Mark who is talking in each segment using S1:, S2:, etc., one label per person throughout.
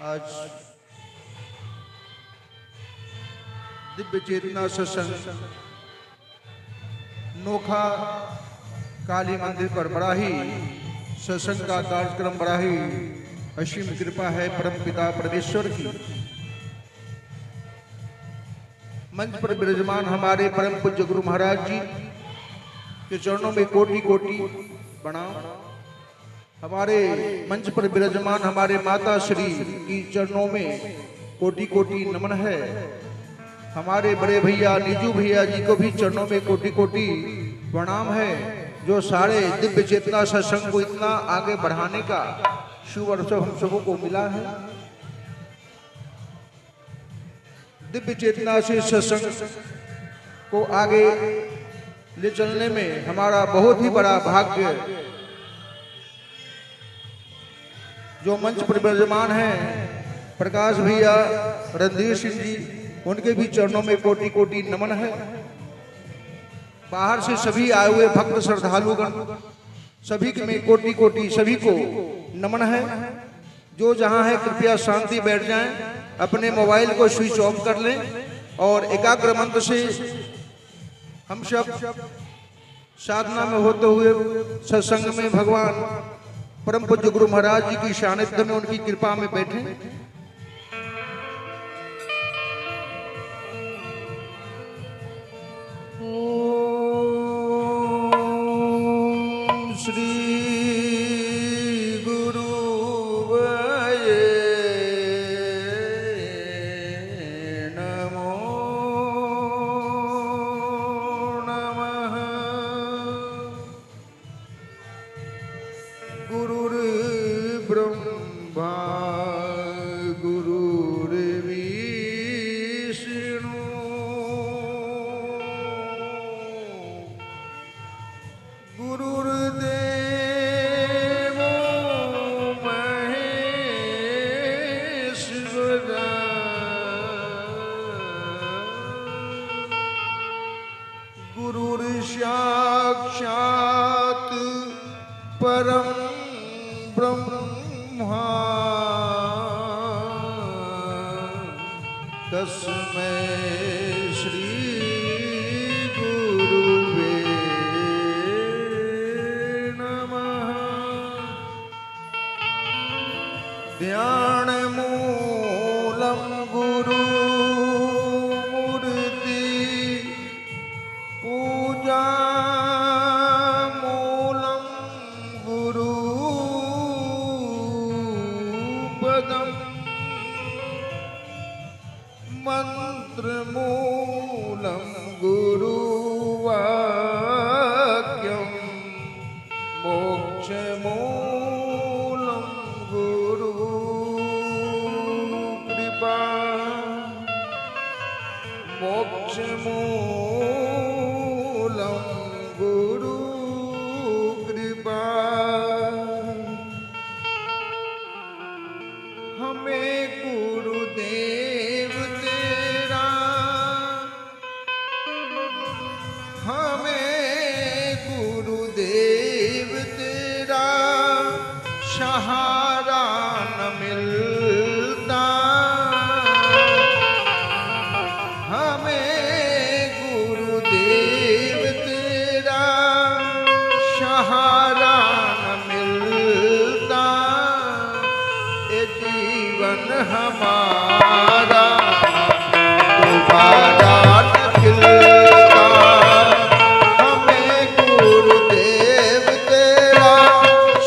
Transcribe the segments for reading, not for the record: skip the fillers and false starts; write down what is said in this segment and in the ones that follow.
S1: आज दिव्य चेतना सत्संग नोखा काली मंदिर पर बड़ा ही सत्संग का कार्यक्रम बड़ा ही असीम कृपा है परम पिता परमेश्वर की। मंच पर विराजमान हमारे परम पूज्य गुरु महाराज जी के चरणों में कोटि कोटि प्रणाम। हमारे मंच पर विराजमान हमारे माता श्री की चरणों में कोटि कोटि नमन है। हमारे बड़े भैया निजू भैया जी को भी चरणों में कोटि कोटि प्रणाम है, जो सारे दिव्य चेतना सत्संग को इतना आगे बढ़ाने का शुभ अवसर हम सबों को मिला है। दिव्य चेतना से सत्संग को आगे ले चलने में हमारा बहुत ही बड़ा भाग्य जो मंच पर विराजमान है प्रकाश भैया, रणधीर सिंह जी, उनके भी चरणों में कोटि कोटि नमन है। बाहर से सभी आए हुए भक्त श्रद्धालुगण सभी में कोटि कोटि सभी को नमन है। जो जहां है कृपया शांति बैठ जाएं, अपने मोबाइल को स्विच ऑफ कर लें और एकाग्र मंत्र से हम सब साधना में होते हुए सत्संग में भगवान परम पूज्य गुरु महाराज जी की सानिध्य में उनकी कृपा में बैठे। ओम श्री गुरुवये नमो नमः। गुरुर्ब्रह्मा गुरुर्विष्णु गुरुर्देवो महेश्वरा गुरुर्साक्षात् परम ब्रह्मा तस्मै श्री गुरुवे नमः। ध्यान मूलम गुरु मूर्ति पूजा मूलम गुरु पदम मंत्र मूलम गुरु वाक्यम मोक्ष मूलम गुरु कृपा मोक्ष मूलम गुरु कृपा। हमें गुरुदेव तेरा हमें गुरुदेव तेरा सहारा न मिलता। हमें गुरुदेव तेरा सहारा न मिलता। ये जीवन हमारा दोबारा न खिलता। हमें गुरुदेव तेरा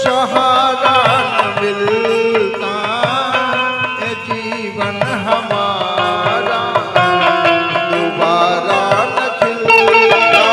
S1: सहारा न मिलता। ये जीवन हमारा दोबारा न खिलता।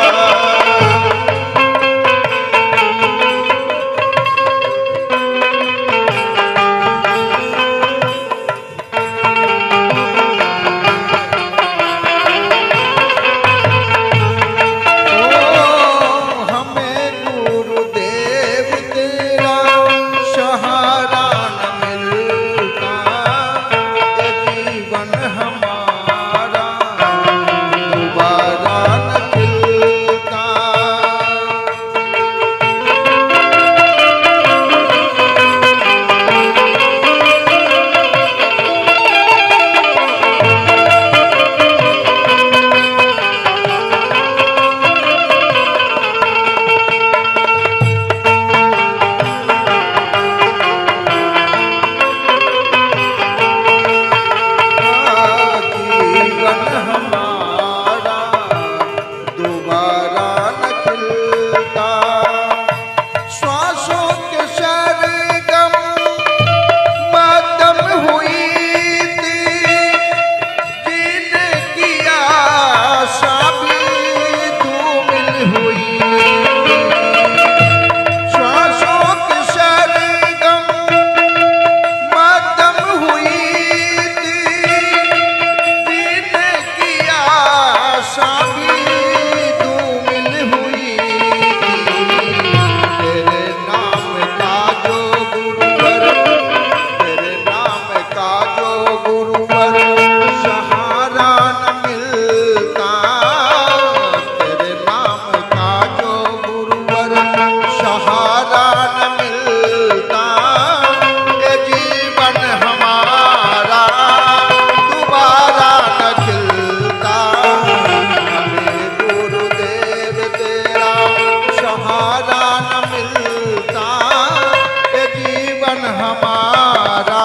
S1: जीवन हमारा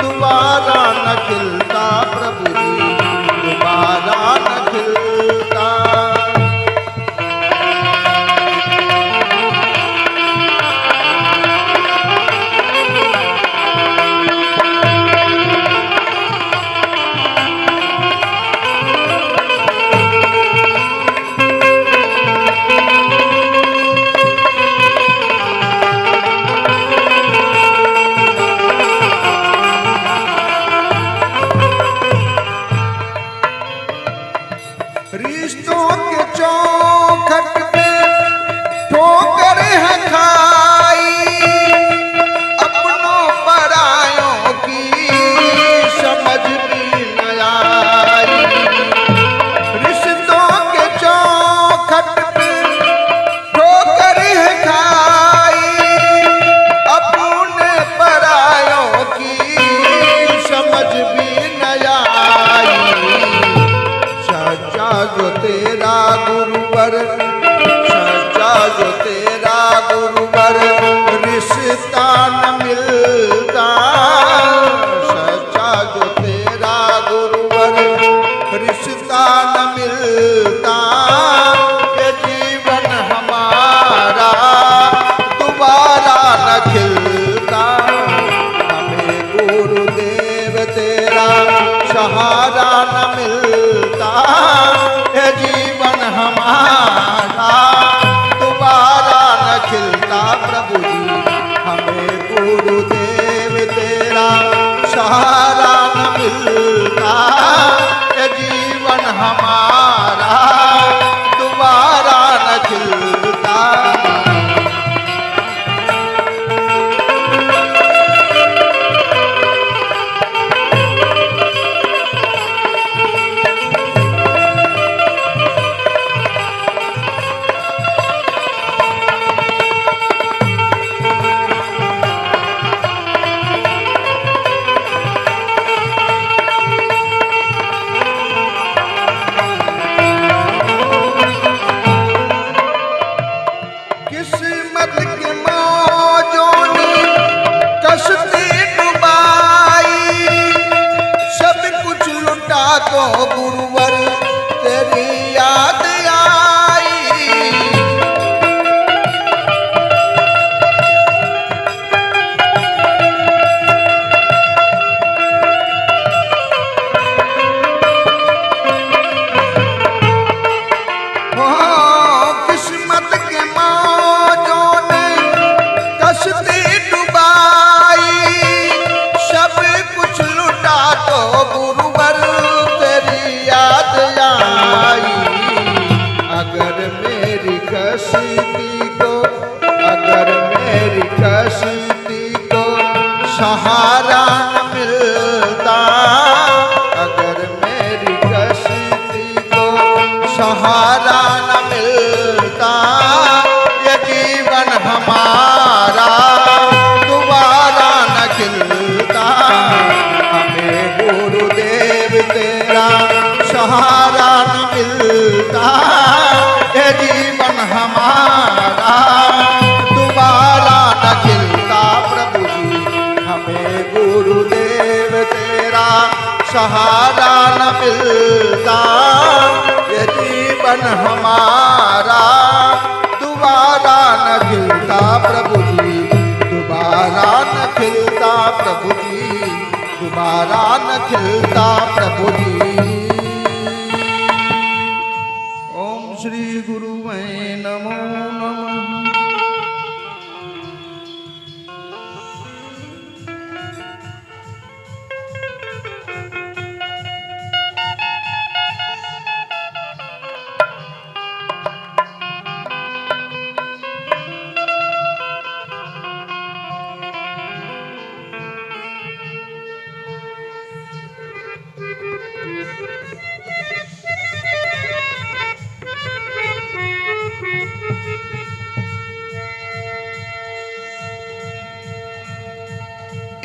S1: दोबारा न खिलता प्रभु जी, दोबारा न खिलता। रिश्तों के चौखट पे ठोकर है खाई, अपनों परायों की समझ भी न आई। रिश्तों के चौखट पे ठोकर है खाई, अपने परायों की समझ भी न आई। सच्चा जो तेरा गुरुवर, सच्चा जो तेरा गुरुवर, रिश्ता न मिलता। सच्चा जो तेरा गुरुवर, रिश्ता न मिलता। ये जीवन हमारा दोबारा न खिलता। हमें गुरुदेव तेरा सहारा न मिलता। ये जीवन हमारा दोबारा न खिलता प्रभु जी, हमें गुरुदेव तेरा सहारा न मिलता। ये जीवन हमारा दोबारा न खिलता। किस्मत के मौजों ने कश्ती डुबाई, सब कुछ लुटा तो गुरुवर तेरी याद आई। किस्मत के मौजों ने कश्ती डुबाई, सब कुछ लुटा तो गुरुवर तेरी याद आई। अगर मेरी कश्ती को, अगर मेरी कश्ती को सहारा न मिलता। अगर मेरी कश्ती को सहारा न मिलता। ये जीवन हमारा दोबारा न खिलता। हमें गुरुदेव तेरा सहारा न मिलता। ये जीवन हमारा दोबारा न खिलता प्रभु जी, हमें गुरुदेव तेरा सहारा न मिलता। ये जीवन हमारा दोबारा न खिलता प्रभु जी, दोबारा न खिलता प्रभु जी, दोबारा न खिलता प्रभु जी। ओम श्री गुरुवे नमो नमः।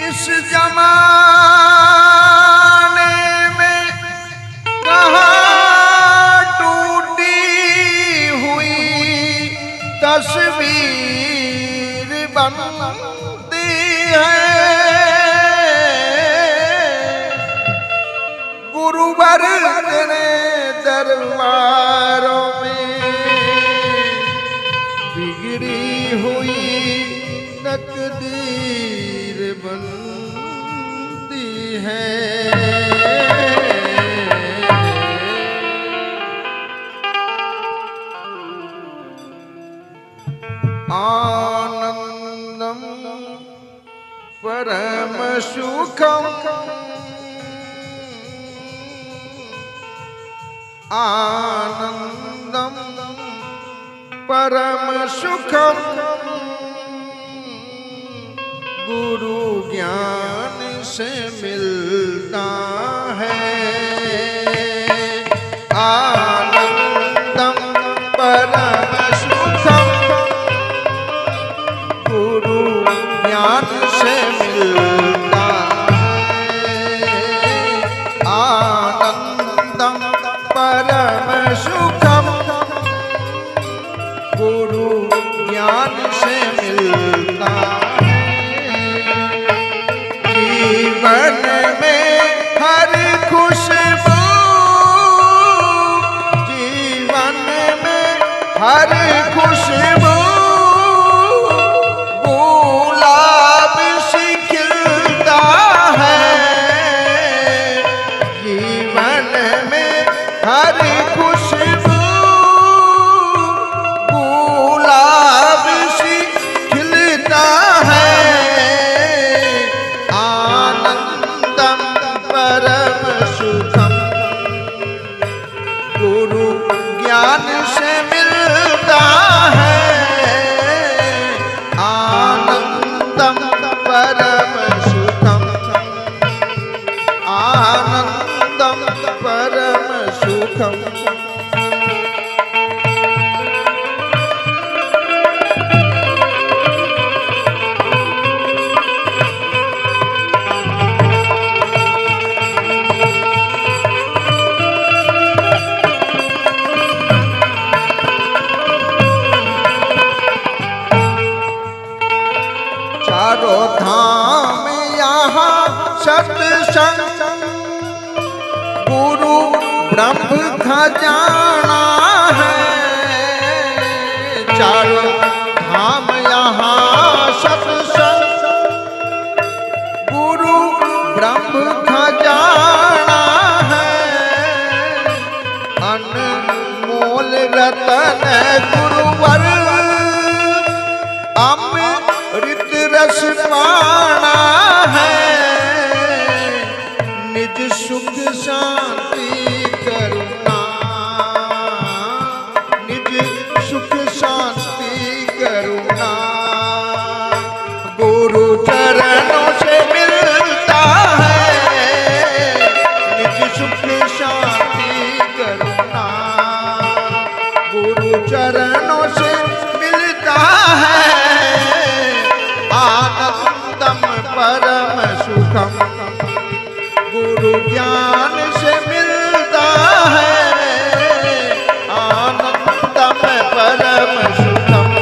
S1: इस जमाने में कहाँ टूटी हुई तस्वीर बनती गुरुवर तेरे दरबारों में बिगड़ी हुई तकदीर बनती है। आनंदम परम सुखम आनंदम परम सुखम गुरु ज्ञान से मिलता है। आनंदम परम सुखम गुरु ज्ञान से मिलता है। आनंदम परम सुखम गुरु ज्ञान से मिलता है। जीवन में हर खुशबू जीवन में हर खुशबू गुलाब सी खिलता है। जीवन में हर खुशबू गुलाब सी खिलता है। आनंदम परम सुखम गुरु ज्ञान से मिलता है। आनंदम परम सुखम आनंदम परम सुखम। चारों धाम यहाँ सत्संग गुरु ब्रह्म खजाना है। चारों धाम यहाँ सत्संग गुरु ब्रह्म खजाना है। अनमोल रतन गुरुवर अमृत रस पाना है। निज सुख शांति करुणा निज सुख शांति करुणा गुरु चरणों से मिलता है। निज सुख शांति करुणा गुरु चरणों से मिलता है। आनंदम परम सुखम गुरु ज्ञान से मिलता है। आनंदम परम सुखम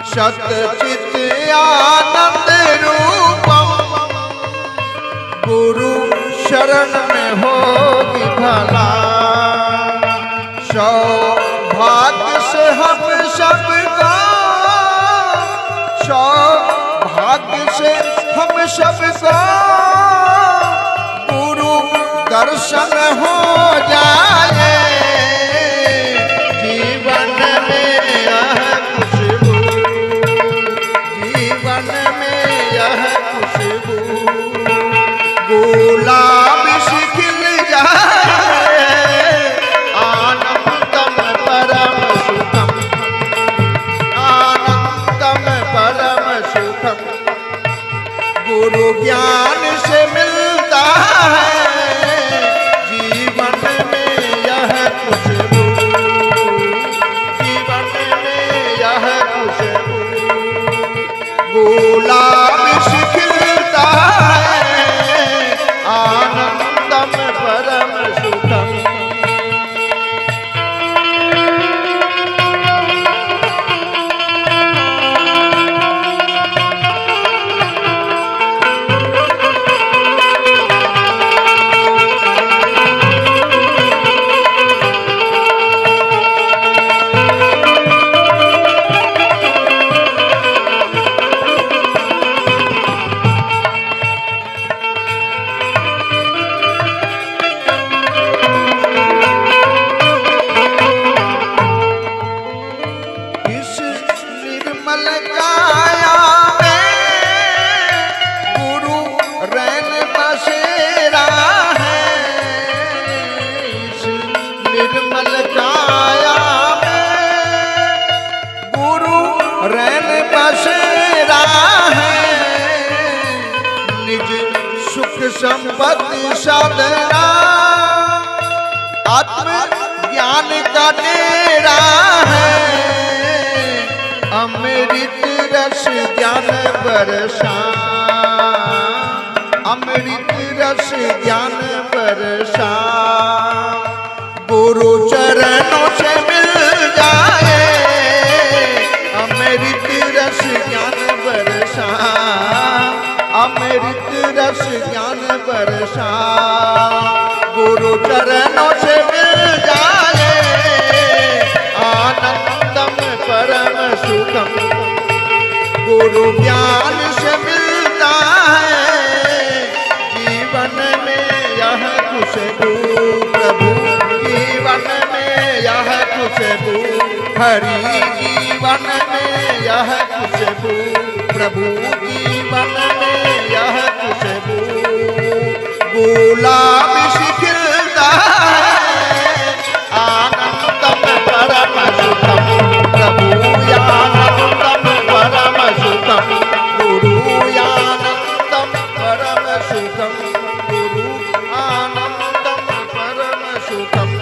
S1: सतचित आनंद रूपम गुरु शरण में होगी भला। सौभाग्य से हम सबका सौभाग्य से हम सबका गुरु दर्शन हो जाए। गुलाब खिल जाए आनंदम परम सुखम, आनंदम परम सुखम। गुरु ज्ञान से मिलता है जीवन में यह खुशबू, जीवन में यह खुशबू। गुलाब खिलता है आनंदम परम सुखम। संपत्ति साधना आत्म ज्ञान का डेरा है। अमृत रस ज्ञान बरसा, अमृत रस ज्ञान बरसा। गुरु चरणों से मिल जाए अमृत रस ज्ञान बरसा, अमृत रस ज्ञान बरसा। गुरु चरणों से मिल जाए आनंदम परम सुखम। गुरु ज्ञान से मिलता है जीवन में यह खुशबू, प्रभु जीवन में यह खुशबू। हरि जीवन में यह खुशबू, प्रभु जीवन में यह खुशबू। गुलाब खिलता है आनंदम परम सुखम, प्रभु आनंदम परम सुखम। गुरु आनंदम परम सुखम, गुरु आनंदम परम सुखम।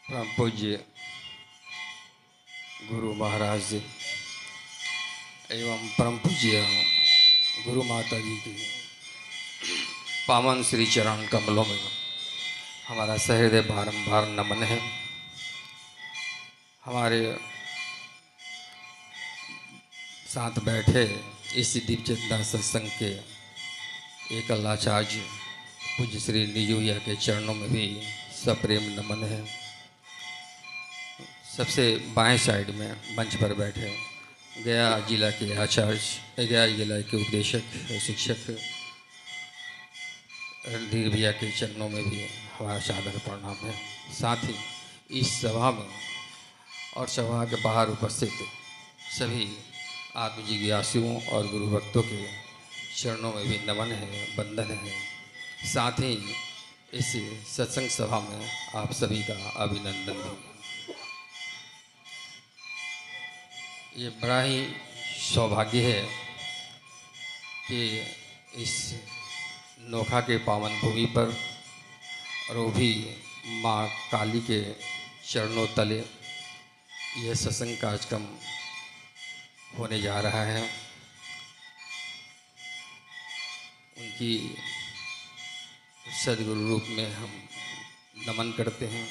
S2: परम पूज्य गुरु महाराज जी एवं परम पूज्य गुरु माता जी के पावन श्री चरण कमलों में हमारा सहृदय बारंबार नमन है। हमारे साथ बैठे इस दीपचंदा सत्संग के एकलाचार्य पूज्य श्री निजोया के चरणों में भी सप्रेम नमन है। सबसे बाएं साइड में मंच पर बैठे गया जिला के आचार्य, गया जिला के उपदेशक शिक्षक रणधीर भैया के चरणों में भी हमारा सादर प्रणाम है। साथ ही इस सभा में और सभा के बाहर उपस्थित सभी आत्मजिज्ञासुओं और गुरु भक्तों के चरणों में भी नमन है, वंदन है। साथ ही इस सत्संग सभा में आप सभी का अभिनंदन है। ये बड़ा ही सौभाग्य है कि इस नोखा के पावन भूमि पर और वो भी माँ काली के चरणों तले यह सत्संग कार्यक्रम होने जा रहा है। उनकी सदगुरु रूप में हम नमन करते हैं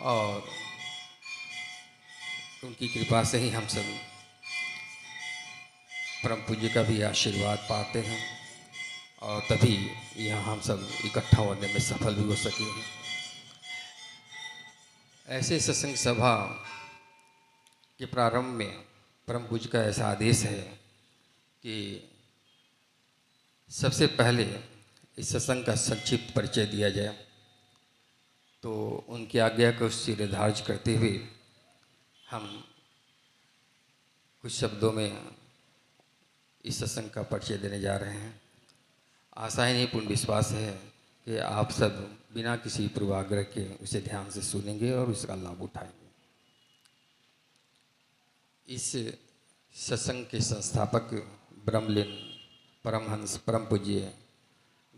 S2: और उनकी कृपा से ही हम सब परम पूज्य का भी आशीर्वाद पाते हैं और तभी यहाँ हम सब इकट्ठा होने में सफल भी हो सके हैं। ऐसे सत्संग सभा के प्रारंभ में परम पूज्य का ऐसा आदेश है कि सबसे पहले इस सत्संग का संक्षिप्त परिचय दिया जाए। तो उनकी आज्ञा को शिरोधार्य करते हुए हम कुछ शब्दों में इस सत्संग का परिचय देने जा रहे हैं। आशा ही नहीं, पूर्ण विश्वास है कि आप सब बिना किसी पूर्वाग्रह के उसे ध्यान से सुनेंगे और उसका लाभ उठाएंगे। इस सत्संग के संस्थापक ब्रह्मलीन परमहंस परम पूज्य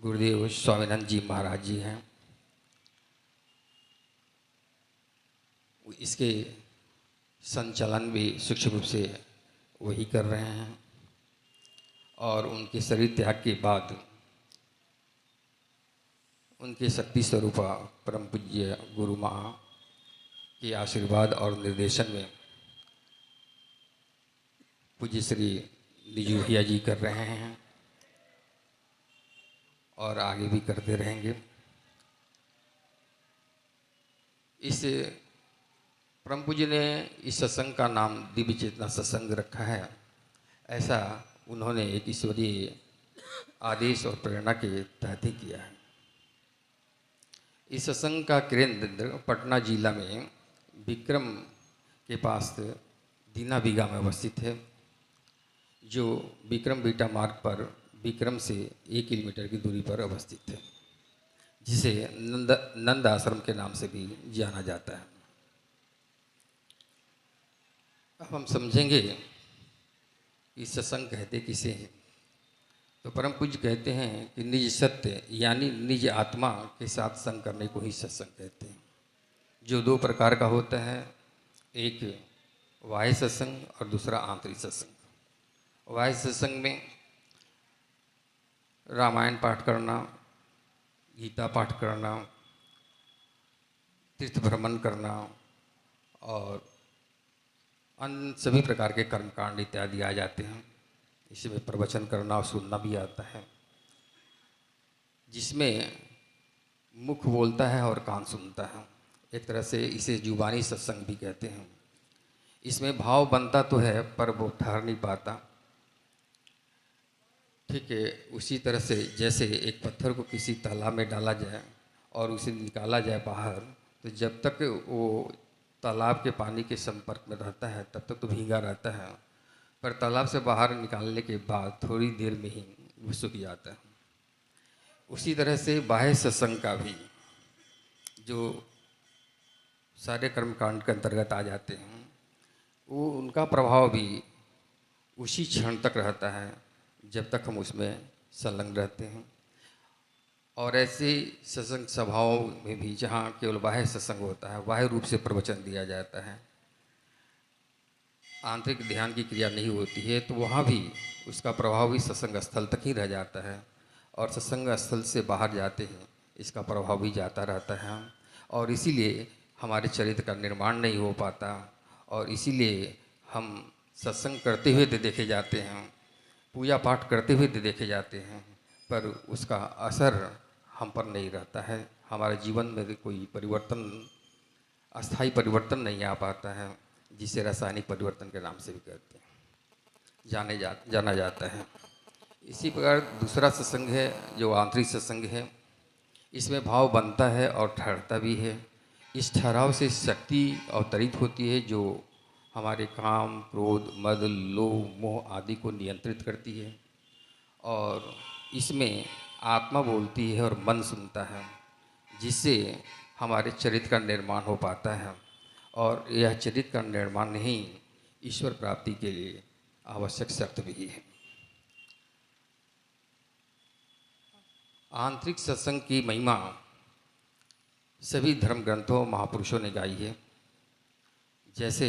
S2: गुरुदेव स्वामीनाथ जी महाराज जी हैं। इसके संचालन भी सूक्ष्म रूप से वही कर रहे हैं और उनके शरीर त्याग के बाद उनके शक्ति स्वरूपा परम पूज्य गुरु माँ के आशीर्वाद और निर्देशन में पूज्य श्री निजू भैया जी कर रहे हैं और आगे भी करते रहेंगे। इस परम पूज्य ने इस सत्संग का नाम दिव्य चेतना सत्संग रखा है। ऐसा उन्होंने एक ईश्वरीय आदेश और प्रेरणा के तहत ही किया है। इस सत्संग का केंद्र पटना जिला में विक्रम के पास दीना बीघा में अवस्थित है, जो विक्रम बीटा मार्ग पर विक्रम से 1 किलोमीटर की दूरी पर अवस्थित है, जिसे नंद आश्रम के नाम से भी जाना जाता है। अब हम समझेंगे कि सत्संग कहते किसे हैं। तो परम पूज्य कहते हैं कि निज सत्य यानी निज आत्मा के साथ संग करने को ही सत्संग कहते हैं, जो 2 प्रकार का होता है, एक बाह्य सत्संग और दूसरा आंतरिक सत्संग। बाह्य सत्संग में रामायण पाठ करना, गीता पाठ करना, तीर्थ भ्रमण करना और अन्य सभी प्रकार के कर्मकांड इत्यादि आ जाते हैं। इसमें प्रवचन करना और सुनना भी आता है, जिसमें मुख बोलता है और कान सुनता है। एक तरह से इसे जुबानी सत्संग भी कहते हैं। इसमें भाव बनता तो है पर वो ठहर नहीं पाता। ठीक है, उसी तरह से जैसे एक पत्थर को किसी तालाब में डाला जाए और उसे निकाला जाए बाहर, तो जब तक वो तालाब के पानी के संपर्क में रहता है तब तक तो भीगा रहता है, पर तालाब से बाहर निकालने के बाद थोड़ी देर में ही वो सूख जाता है। उसी तरह से बाह्य सत्संग का भी जो सारे कर्मकांड के अंतर्गत आ जाते हैं, वो उनका प्रभाव भी उसी क्षण तक रहता है जब तक हम उसमें संलग्न रहते हैं। और ऐसे सत्संग सभाओं में भी जहाँ केवल बाह्य सत्संग होता है, बाह्य रूप से प्रवचन दिया जाता है, आंतरिक ध्यान की क्रिया नहीं होती है, तो वहाँ भी उसका प्रभाव भी सत्संग स्थल तक ही रह जाता है और सत्संग स्थल से बाहर जाते हैं इसका प्रभाव भी जाता रहता है। और इसीलिए हमारे चरित्र का निर्माण नहीं हो पाता और इसीलिए हम सत्संग करते हुए तो देखे जाते हैं, पूजा पाठ करते हुए तो देखे जाते हैं, पर उसका असर हम पर नहीं रहता है। हमारे जीवन में कोई परिवर्तन, अस्थाई परिवर्तन नहीं आ पाता है, जिसे रासायनिक परिवर्तन के नाम से भी कहते हैं, जाना जाता है। इसी प्रकार दूसरा सत्संग है जो आंतरिक सत्संग है। इसमें भाव बनता है और ठहरता भी है। इस ठहराव से शक्ति अवतरित होती है जो हमारे काम, क्रोध, मद, लोभ, मोह आदि को नियंत्रित करती है। और इसमें आत्मा बोलती है और मन सुनता है, जिससे हमारे चरित्र का निर्माण हो पाता है। और यह चरित्र का निर्माण ही ईश्वर प्राप्ति के लिए आवश्यक शर्त भी है। आंतरिक सत्संग की महिमा सभी धर्म ग्रंथों महापुरुषों ने गाई है। जैसे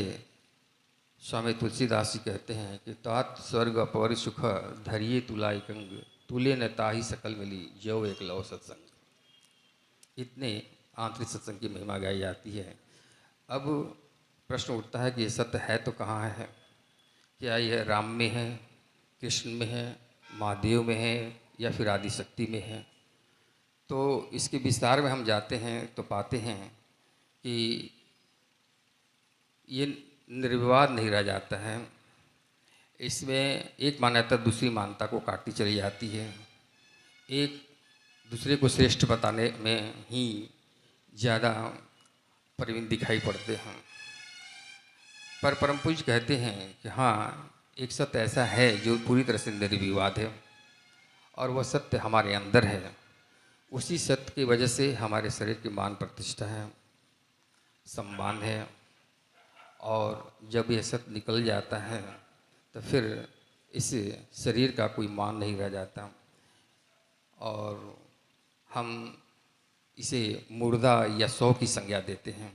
S2: स्वामी तुलसीदास जी कहते हैं कि तात स्वर्ग अपर सुख धरिये तुलाई कंग, तुले न ताही सकल मिली जो एक लव सत्संग। इतने आंतरिक सत्संग की महिमा गाई जाती है। अब प्रश्न उठता है कि ये सत्य है तो कहाँ है? क्या यह राम में है, कृष्ण में है, महादेव में है, या फिर आदिशक्ति में है? तो इसके विस्तार में हम जाते हैं तो पाते हैं कि ये निर्विवाद नहीं रह जाता है। इसमें एक मान्यता दूसरी मान्यता को काटती चली जाती है, एक दूसरे को श्रेष्ठ बताने में ही ज़्यादा प्रवीण दिखाई पड़ते हैं। पर परम पूज्य कहते हैं कि हाँ, एक सत्य ऐसा है जो पूरी तरह से निर्विवाद है, और वह सत्य हमारे अंदर है। उसी सत्य की वजह से हमारे शरीर की मान प्रतिष्ठा है, सम्मान है, और जब यह सत्य निकल जाता है तो फिर इस शरीर का कोई मान नहीं रह जाता, और हम इसे मुर्दा या शव की संज्ञा देते हैं,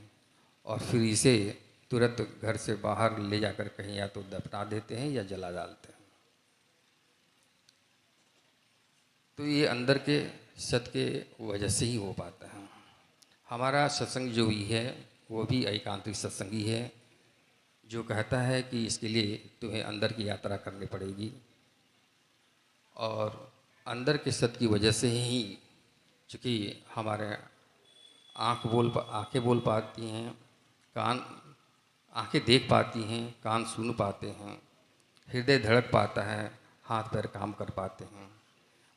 S2: और फिर इसे तुरंत घर से बाहर ले जाकर कहीं या तो दफना देते हैं या जला डालते हैं। तो ये अंदर के सत्य के वजह से ही हो पाता है। हमारा सत्संग जो भी है वो भी एकांतिक सत्संग ही है, जो कहता है कि इसके लिए तुम्हें अंदर की यात्रा करनी पड़ेगी, और अंदर के सत्य की वजह से ही, चूँकि हमारे आँखें बोल पाती हैं, आँखें देख पाती हैं, कान सुन पाते हैं, हृदय धड़क पाता है, हाथ पैर काम कर पाते हैं,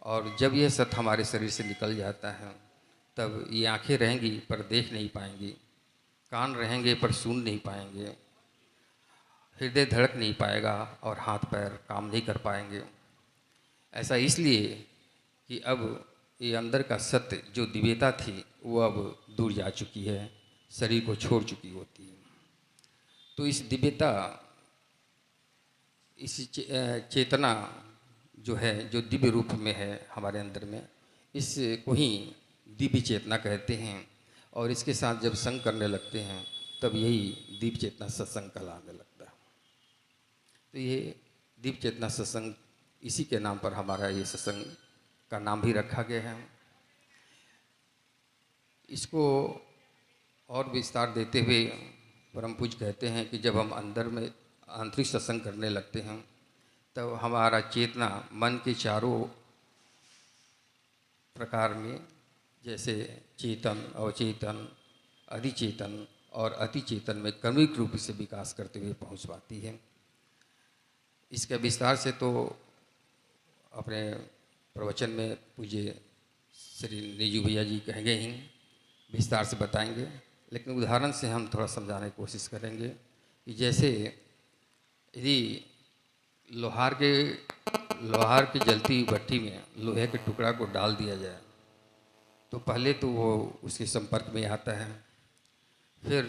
S2: और जब यह सत्य हमारे शरीर से निकल जाता है तब ये आँखें रहेंगी पर देख नहीं पाएंगी, कान रहेंगे पर सुन नहीं पाएंगे, हृदय धड़क नहीं पाएगा, और हाथ पैर काम नहीं कर पाएंगे। ऐसा इसलिए कि अब ये अंदर का सत्य जो दिव्यता थी वो अब दूर जा चुकी है, शरीर को छोड़ चुकी होती है। तो इस दिव्यता, इस चेतना जो है, जो दिव्य रूप में है हमारे अंदर में, इसको ही दिव्य चेतना कहते हैं, और इसके साथ जब संग करने लगते हैं तब यही दिव्य चेतना सत्संग कहलाने लगता है। तो ये दिव्य चेतना सत्संग, इसी के नाम पर हमारा ये सत्संग का नाम भी रखा गया है। इसको और विस्तार देते हुए परम पूज्य कहते हैं कि जब हम अंदर में आंतरिक सत्संग करने लगते हैं तब हमारा चेतना मन के चारों प्रकार में, जैसे चेतन, अवचेतन, अधिचेतन और अतिचेतन में क्रमिक रूप से विकास करते हुए पहुंच पाती है। इसके विस्तार से तो अपने प्रवचन में पूज्य श्री निजू भैया जी कहेंगे ही, विस्तार से बताएंगे, लेकिन उदाहरण से हम थोड़ा समझाने की कोशिश करेंगे कि जैसे यदि लोहार की जलती भट्टी में लोहे के टुकड़ा को डाल दिया जाए तो पहले तो वो उसके संपर्क में आता है, फिर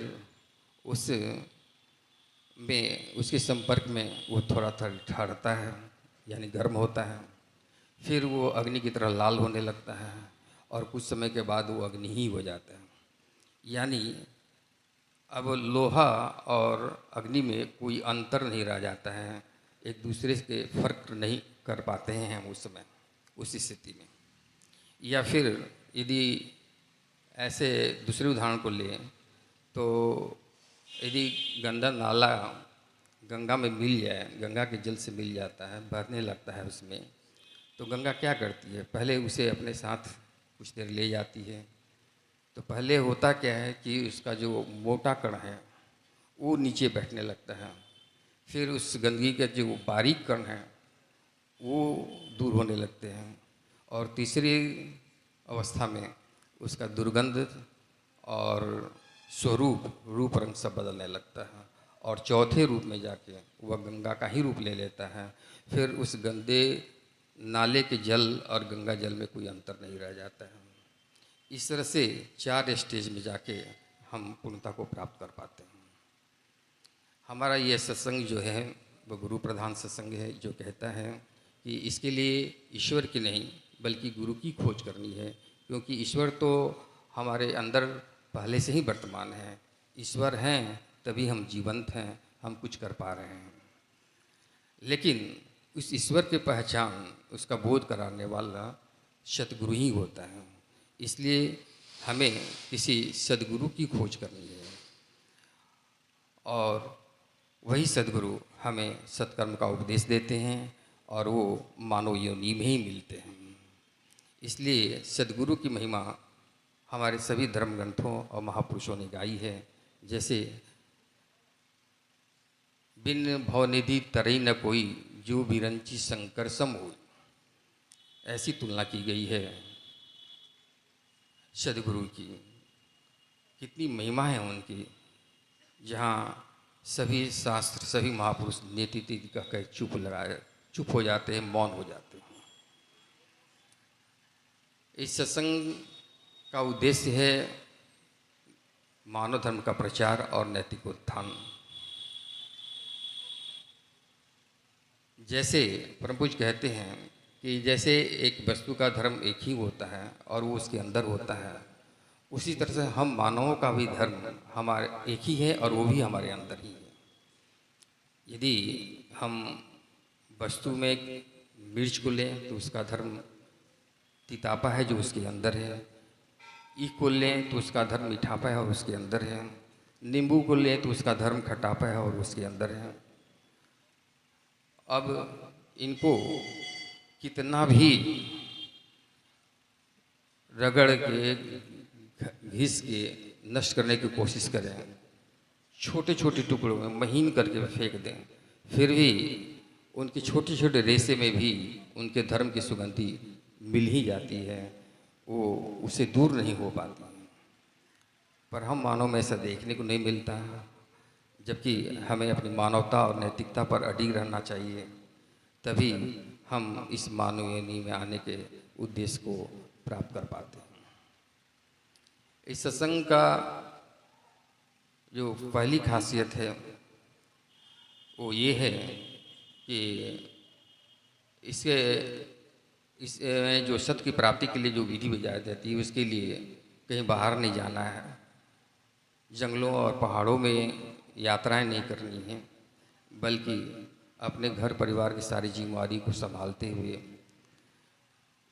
S2: उसके संपर्क में वो थोड़ा ठहरता है, यानी गर्म होता है, फिर वो अग्नि की तरह लाल होने लगता है, और कुछ समय के बाद वो अग्नि ही हो जाता है। यानी अब लोहा और अग्नि में कोई अंतर नहीं रह जाता है, एक दूसरे के फर्क नहीं कर पाते हैं हम उस समय, उस स्थिति में। या फिर यदि ऐसे दूसरे उदाहरण को लें तो यदि गंदा नाला गंगा में मिल जाए, गंगा के जल से मिल जाता है, बहने लगता है उसमें, तो गंगा क्या करती है, पहले उसे अपने साथ कुछ देर ले जाती है। तो पहले होता क्या है कि उसका जो मोटा कण है वो नीचे बैठने लगता है, फिर उस गंदगी के जो बारीक कण हैं वो दूर होने लगते हैं, और तीसरी अवस्था में उसका दुर्गंध और स्वरूप, रूप रंग सब बदलने लगता है, और चौथे रूप में जाके वह गंगा का ही रूप ले लेता है। फिर उस गंदे नाले के जल और गंगा जल में कोई अंतर नहीं रह जाता है। इस तरह से 4 स्टेज में जाके हम पूर्णता को प्राप्त कर पाते हैं। हमारा ये सत्संग जो है वो गुरु प्रधान सत्संग है, जो कहता है कि इसके लिए ईश्वर की नहीं बल्कि गुरु की खोज करनी है, क्योंकि ईश्वर तो हमारे अंदर पहले से ही वर्तमान है। ईश्वर हैं तभी हम जीवंत हैं, हम कुछ कर पा रहे हैं। लेकिन उस ईश्वर की पहचान, उसका बोध कराने वाला सतगुरु ही होता है। इसलिए हमें किसी सदगुरु की खोज करनी है, और वही सद्गुरु हमें सत्कर्म का उपदेश देते हैं और वो मानव योनि में ही मिलते हैं। इसलिए सद्गुरु की महिमा हमारे सभी धर्म ग्रंथों और महापुरुषों ने गाई है। जैसे बिन भवनिधि तरई न कोई, जो बिरंची शंकर सम होई, ऐसी तुलना की गई है सद्गुरु की। कितनी महिमा है उनकी, जहाँ सभी शास्त्र सभी महापुरुष नीति तीति का कह चुप हो जाते हैं, मौन हो जाते हैं। इस सत्संग का उद्देश्य है मानव धर्म का प्रचार और नैतिक उत्थान। जैसे परम पूज्य कहते हैं कि जैसे एक वस्तु का धर्म एक ही होता है और वो उसके अंदर होता है, उसी तरह से हम मानवों का भी धर्म हमारे एक ही है और वो भी हमारे अंदर ही है। यदि हम वस्तु में मिर्च को लें तो उसका धर्म तीतापा है जो उसके अंदर है, ईख को लें तो उसका धर्म मीठापा है और उसके अंदर है, नींबू को लें तो उसका धर्म खटापा है और उसके अंदर है। अब इनको कितना भी रगड़ के घिस के नष्ट करने की कोशिश करें, छोटे छोटे टुकड़ों में महीन करके फेंक दें, फिर भी उनके छोटे छोटे रेशे में भी उनके धर्म की सुगंधी मिल ही जाती है, वो उसे दूर नहीं हो पाती। पर हम मानव में ऐसा देखने को नहीं मिलता, जबकि हमें अपनी मानवता और नैतिकता पर अडिग रहना चाहिए, तभी हम इस मानव योनि में आने के उद्देश्य को प्राप्त कर पाते हैं। इस सत्संग का जो पहली खासियत है वो ये है कि इसमें जो सत्य की प्राप्ति के लिए जो विधि बजाई जाती है, उसके लिए कहीं बाहर नहीं जाना है, जंगलों और पहाड़ों में यात्राएं नहीं करनी हैं, बल्कि अपने घर परिवार की सारी जिम्मेदारी को संभालते हुए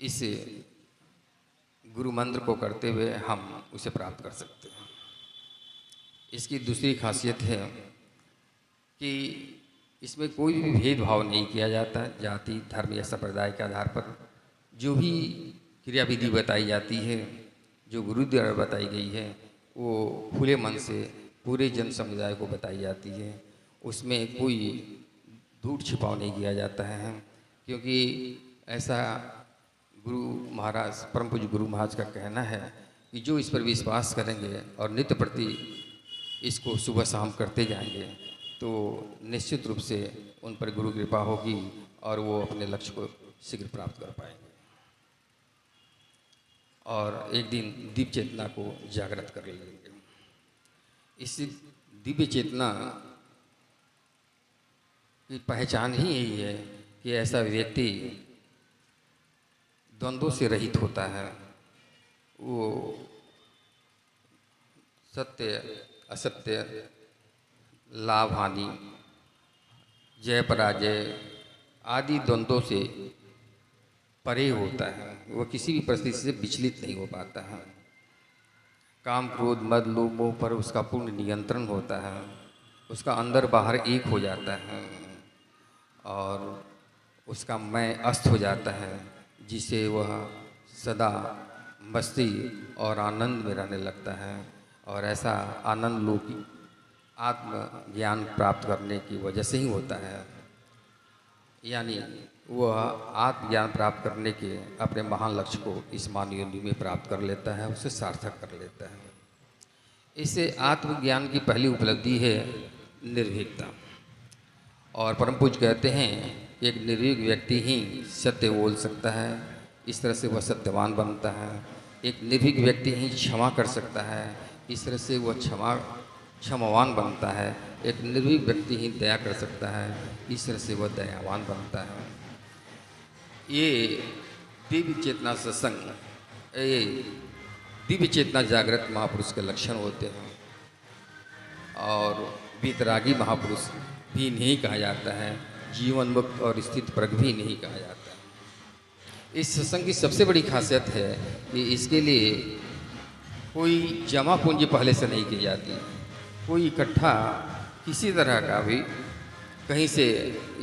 S2: इस गुरु मंत्र को करते हुए हम उसे प्राप्त कर सकते हैं। इसकी दूसरी खासियत है कि इसमें कोई भी भेदभाव नहीं किया जाता। जाति धर्म या संप्रदाय के आधार पर जो भी क्रियाविधि बताई जाती है, जो गुरु द्वारा बताई गई है, वो खुले मन से पूरे जन समुदाय को बताई जाती है। उसमें कोई झूठ छिपाव नहीं किया जाता है, क्योंकि ऐसा गुरु महाराज परम पूज्य गुरु महाराज का कहना है कि जो इस पर विश्वास करेंगे और नित्य प्रति इसको सुबह शाम करते जाएंगे तो निश्चित रूप से उन पर गुरु कृपा होगी और वो अपने लक्ष्य को शीघ्र प्राप्त कर पाएंगे और एक दिन दिव्य चेतना को जागृत कर लेंगे। इस दिव्य चेतना की पहचान ही यही है कि ऐसा व्यक्ति द्वंद्वों से रहित होता है। वो सत्य असत्य, लाभ हानि, जय पराजय आदि द्वंद्वों से परे होता है। वह किसी भी परिस्थिति से विचलित नहीं हो पाता है। काम क्रोध मद लोभ मोह पर उसका पूर्ण नियंत्रण होता है। उसका अंदर बाहर एक हो जाता है और उसका मैं अस्त हो जाता है, जिसे वह सदा मस्ती और आनंद में रहने लगता है। और ऐसा आनंद लोक आत्मज्ञान प्राप्त करने की वजह से ही होता है। यानी वह आत्मज्ञान प्राप्त करने के अपने महान लक्ष्य को इस मानव योनि में प्राप्त कर लेता है, उसे सार्थक कर लेता है। इससे आत्मज्ञान की पहली उपलब्धि है निर्भीकता। और परम पूज्य कहते हैं कि एक निर्भीक व्यक्ति ही सत्य बोल सकता है, इस तरह से वह सत्यवान बनता है। एक निर्भीक व्यक्ति ही क्षमा कर सकता है, इस तरह से वह क्षमावान बनता है। एक निर्भीक व्यक्ति ही दया कर सकता है, इस तरह से वह दयावान बनता है। ये दिव्य चेतना सत्संग, ये दिव्य चेतना जागृत महापुरुष के लक्षण होते हैं। और वीतरागी महापुरुष भी नहीं कहा जाता है, जीवन मुक्त और स्थित प्रग भी नहीं कहा जाता है। इस सत्संग की सबसे बड़ी खासियत है कि इसके लिए कोई जमा पूंजी पहले से नहीं की जाती, कोई इकट्ठा किसी तरह का भी कहीं से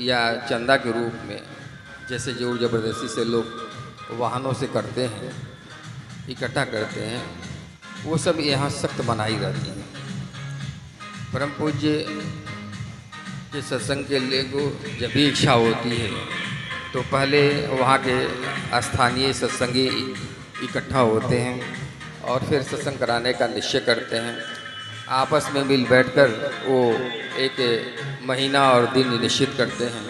S2: या चंदा के रूप में जैसे जोर ज़बरदस्ती से लोग वाहनों से करते हैं, इकट्ठा करते हैं, वो सब यहाँ सख्त मनाही रहती है। परम पूज्य के सत्संग के लिए को जब भी इच्छा होती है तो पहले वहाँ के स्थानीय सत्संगी इकट्ठा होते हैं और फिर सत्संग कराने का निश्चय करते हैं। आपस में मिल बैठकर वो एक महीना और दिन निश्चित करते हैं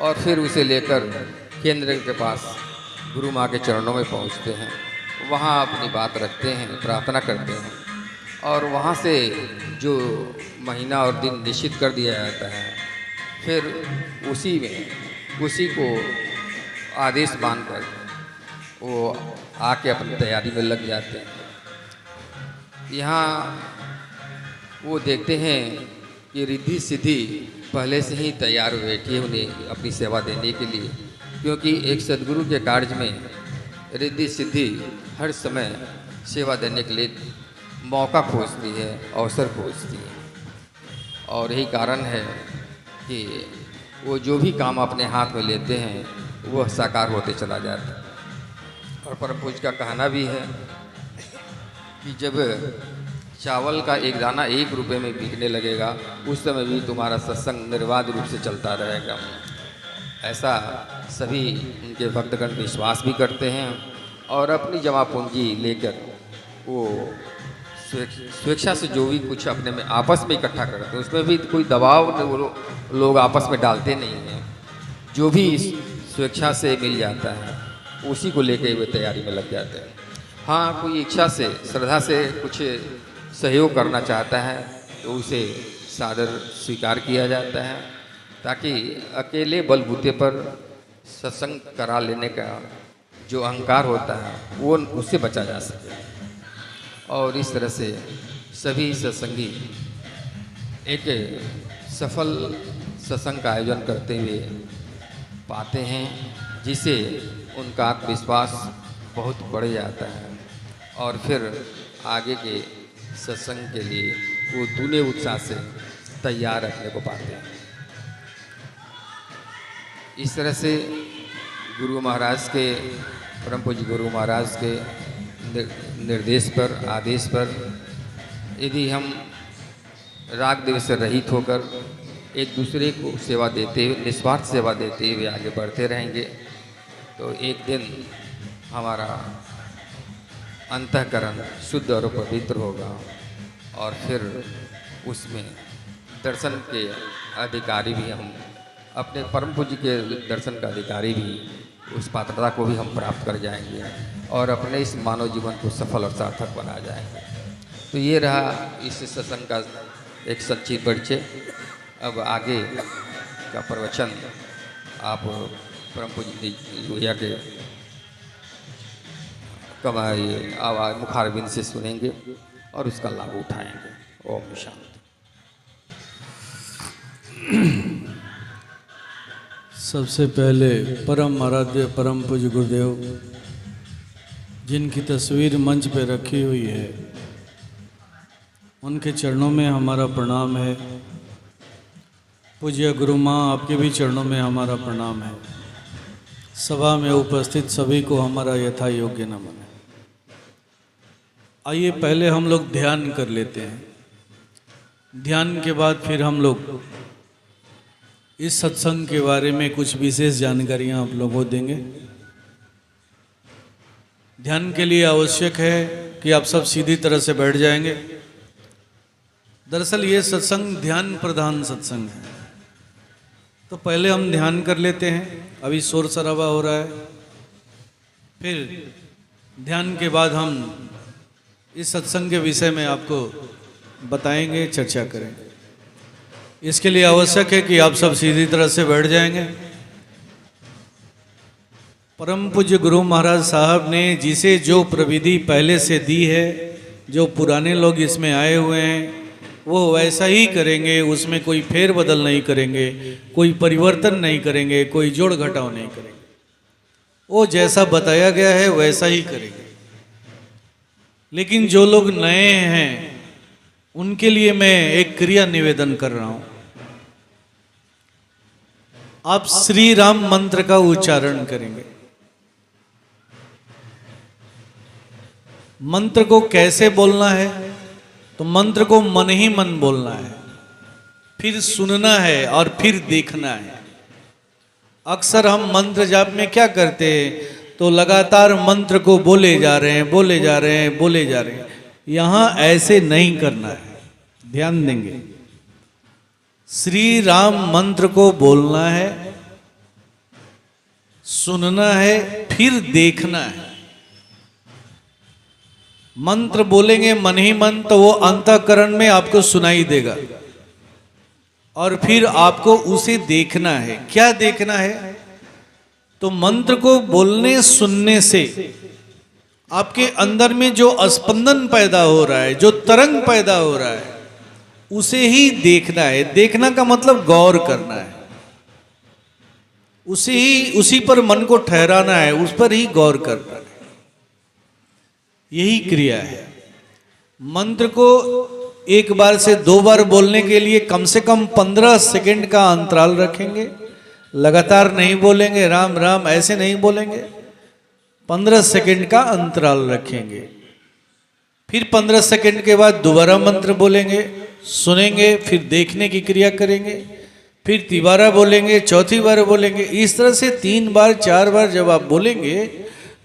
S2: और फिर उसे लेकर केंद्र के पास गुरु माँ के चरणों में पहुँचते हैं। वहाँ अपनी बात रखते हैं, प्रार्थना करते हैं और वहाँ से जो महीना और दिन निश्चित कर दिया जाता है फिर उसी को आदेश मानकर वो आके अपनी तैयारी में लग जाते हैं। यहाँ वो देखते हैं कि रिद्धि सिद्धि पहले से ही तैयार बैठी है उन्हें अपनी सेवा देने के लिए, क्योंकि एक सद्गुरु के कार्य में रिद्धि सिद्धि हर समय सेवा देने के लिए मौका खोजती है, अवसर खोजती है। और यही कारण है कि वो जो भी काम अपने हाथ में लेते हैं वह साकार होते चला जाता है। और परम पूज्य का कहना भी है कि जब चावल का एक दाना 1 रुपये में बिकने लगेगा उस समय भी तुम्हारा सत्संग निर्बाध रूप से चलता रहेगा। ऐसा सभी उनके भक्तगण विश्वास भी करते हैं और अपनी जमा पूंजी लेकर वो स्वेच्छा से जो भी कुछ अपने में आपस में इकट्ठा करते हैं, उसमें भी कोई दबाव वो लोग आपस में डालते नहीं हैं। जो भी स्वेच्छा से मिल जाता है उसी को लेकर वे तैयारी में लग जाते हैं। हाँ, कोई इच्छा से श्रद्धा से कुछ सहयोग करना चाहता है तो उसे सादर स्वीकार किया जाता है, ताकि अकेले बलबूते पर सत्संग करा लेने का जो अहंकार होता है वो उससे बचा जा सके। और इस तरह से सभी सत्संगी एक सफल सत्संग का आयोजन करते हुए पाते हैं, जिसे उनका आत्मविश्वास बहुत बढ़ जाता है और फिर आगे के सत्संग के लिए वो दूने उत्साह से तैयार रखने को पाते हैं। इस तरह से गुरु महाराज के परम पूज्य गुरु महाराज के निर्देश पर, आदेश पर यदि हम राग देव से रहित होकर एक दूसरे को सेवा देते हुए, निस्वार्थ सेवा देते हुए आगे बढ़ते रहेंगे तो एक दिन हमारा अंतःकरण शुद्ध और पवित्र होगा और फिर उसमें दर्शन के अधिकारी भी हम अपने परम पूज्य के दर्शन का अधिकारी भी उस पात्रता को भी हम प्राप्त कर जाएंगे और अपने इस मानव जीवन को सफल और सार्थक बना जाएंगे। तो ये रहा इस सत्संग का एक संक्षिप्त परिचय। अब आगे का प्रवचन आप परम पूज्य लोहिया के कमाई आवाज़ मुखारबिंद से सुनेंगे और उसका लाभ उठाएंगे। ओम शांति।
S3: सबसे पहले परम आराध्य परम पूज्य गुरुदेव जिनकी तस्वीर मंच पे रखी हुई है उनके चरणों में हमारा प्रणाम है। पूज्य गुरु माँ आपके भी चरणों में हमारा प्रणाम है। सभा में उपस्थित सभी को हमारा यथा योग्य नमन है। आइए पहले हम लोग ध्यान कर लेते हैं। ध्यान के बाद फिर हम लोग इस सत्संग के बारे में कुछ विशेष जानकारियां आप लोगों को देंगे। ध्यान के लिए आवश्यक है कि आप सब सीधी तरह से बैठ जाएंगे। दरअसल ये सत्संग ध्यान प्रधान सत्संग है, तो पहले हम ध्यान कर लेते हैं। अभी शोर शराबा हो रहा है, फिर ध्यान के बाद हम इस सत्संग के विषय में आपको बताएंगे, चर्चा करेंगे। इसके लिए आवश्यक है कि आप सब सीधी तरह से बैठ जाएंगे। परम पूज्य गुरु महाराज साहब ने जिसे जो प्रविधि पहले से दी है, जो पुराने लोग इसमें आए हुए हैं वो वैसा ही करेंगे, उसमें कोई फेर बदल नहीं करेंगे, कोई परिवर्तन नहीं करेंगे, कोई जोड़ घटाव नहीं करेंगे। वो जैसा बताया गया है वैसा ही करेंगे। लेकिन जो लोग नए हैं उनके लिए मैं एक क्रिया निवेदन कर रहा हूं। आप श्री राम मंत्र का उच्चारण करेंगे। मंत्र को कैसे बोलना है? तो मंत्र को मन ही मन बोलना है, फिर सुनना है और फिर देखना है। अक्सर हम मंत्र जाप में क्या करते हैं, तो लगातार मंत्र को बोले जा रहे हैं, बोले जा रहे हैं, बोले जा रहे हैं। यहां ऐसे नहीं करना है, ध्यान देंगे। श्री राम मंत्र को बोलना है, सुनना है, फिर देखना है। मंत्र बोलेंगे मन ही मन तो वो अंतःकरण में आपको सुनाई देगा, और फिर आपको उसे देखना है। क्या देखना है? तो मंत्र को बोलने सुनने से आपके अंदर में जो स्पंदन पैदा हो रहा है, जो तरंग पैदा हो रहा है, उसे ही देखना है। देखना का मतलब गौर करना है, उसी पर मन को ठहराना है, उस पर ही गौर करना है। यही क्रिया है। मंत्र को एक बार से 2 बार बोलने के लिए कम से कम 15 सेकंड का अंतराल रखेंगे। लगातार नहीं बोलेंगे, राम राम ऐसे नहीं बोलेंगे, 15 सेकंड का अंतराल रखेंगे। फिर 15 सेकंड के बाद दोबारा मंत्र बोलेंगे, सुनेंगे, फिर देखने की क्रिया करेंगे, फिर तिबारा बोलेंगे, चौथी बार बोलेंगे। इस तरह से 3 बार 4 बार जब आप बोलेंगे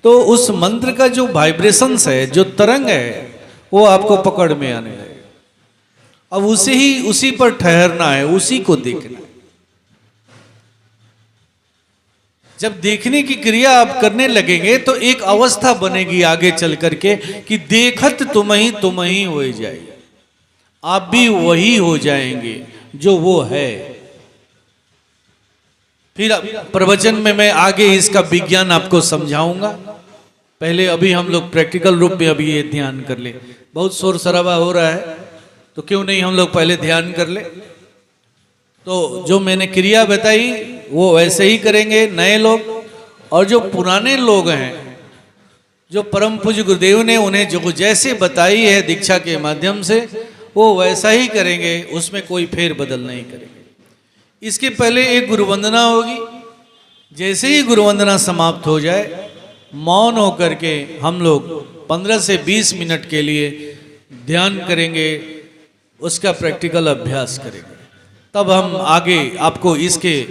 S3: तो उस मंत्र का जो वाइब्रेशंस है, जो तरंग है, वो आपको पकड़ में आने लगेगा। अब उसी पर ठहरना है, उसी को देखना है। जब देखने की क्रिया आप करने लगेंगे तो एक अवस्था बनेगी आगे चल करके कि देखत तुम ही हो जाए, आप भी वही हो जाएंगे जो वो है। फिर प्रवचन में मैं आगे इसका विज्ञान आपको समझाऊंगा। पहले अभी हम लोग प्रैक्टिकल रूप में अभी ये ध्यान कर ले। बहुत शोर शराबा हो रहा है, तो क्यों नहीं हम लोग पहले ध्यान कर ले। तो जो मैंने क्रिया बताई वो वैसे ही करेंगे नए लोग, और जो पुराने लोग हैं, जो परम पूज्य गुरुदेव ने उन्हें जो जैसे बताई है दीक्षा के माध्यम से, वो वैसा ही करेंगे, उसमें कोई फेर बदल नहीं करेंगे। इसके पहले एक गुरुवंदना होगी। जैसे ही गुरुवंदना समाप्त हो जाए, मौन होकर के हम लोग 15 से 20 मिनट के लिए ध्यान करेंगे, उसका प्रैक्टिकल अभ्यास करेंगे। तब हम आगे आपको इसके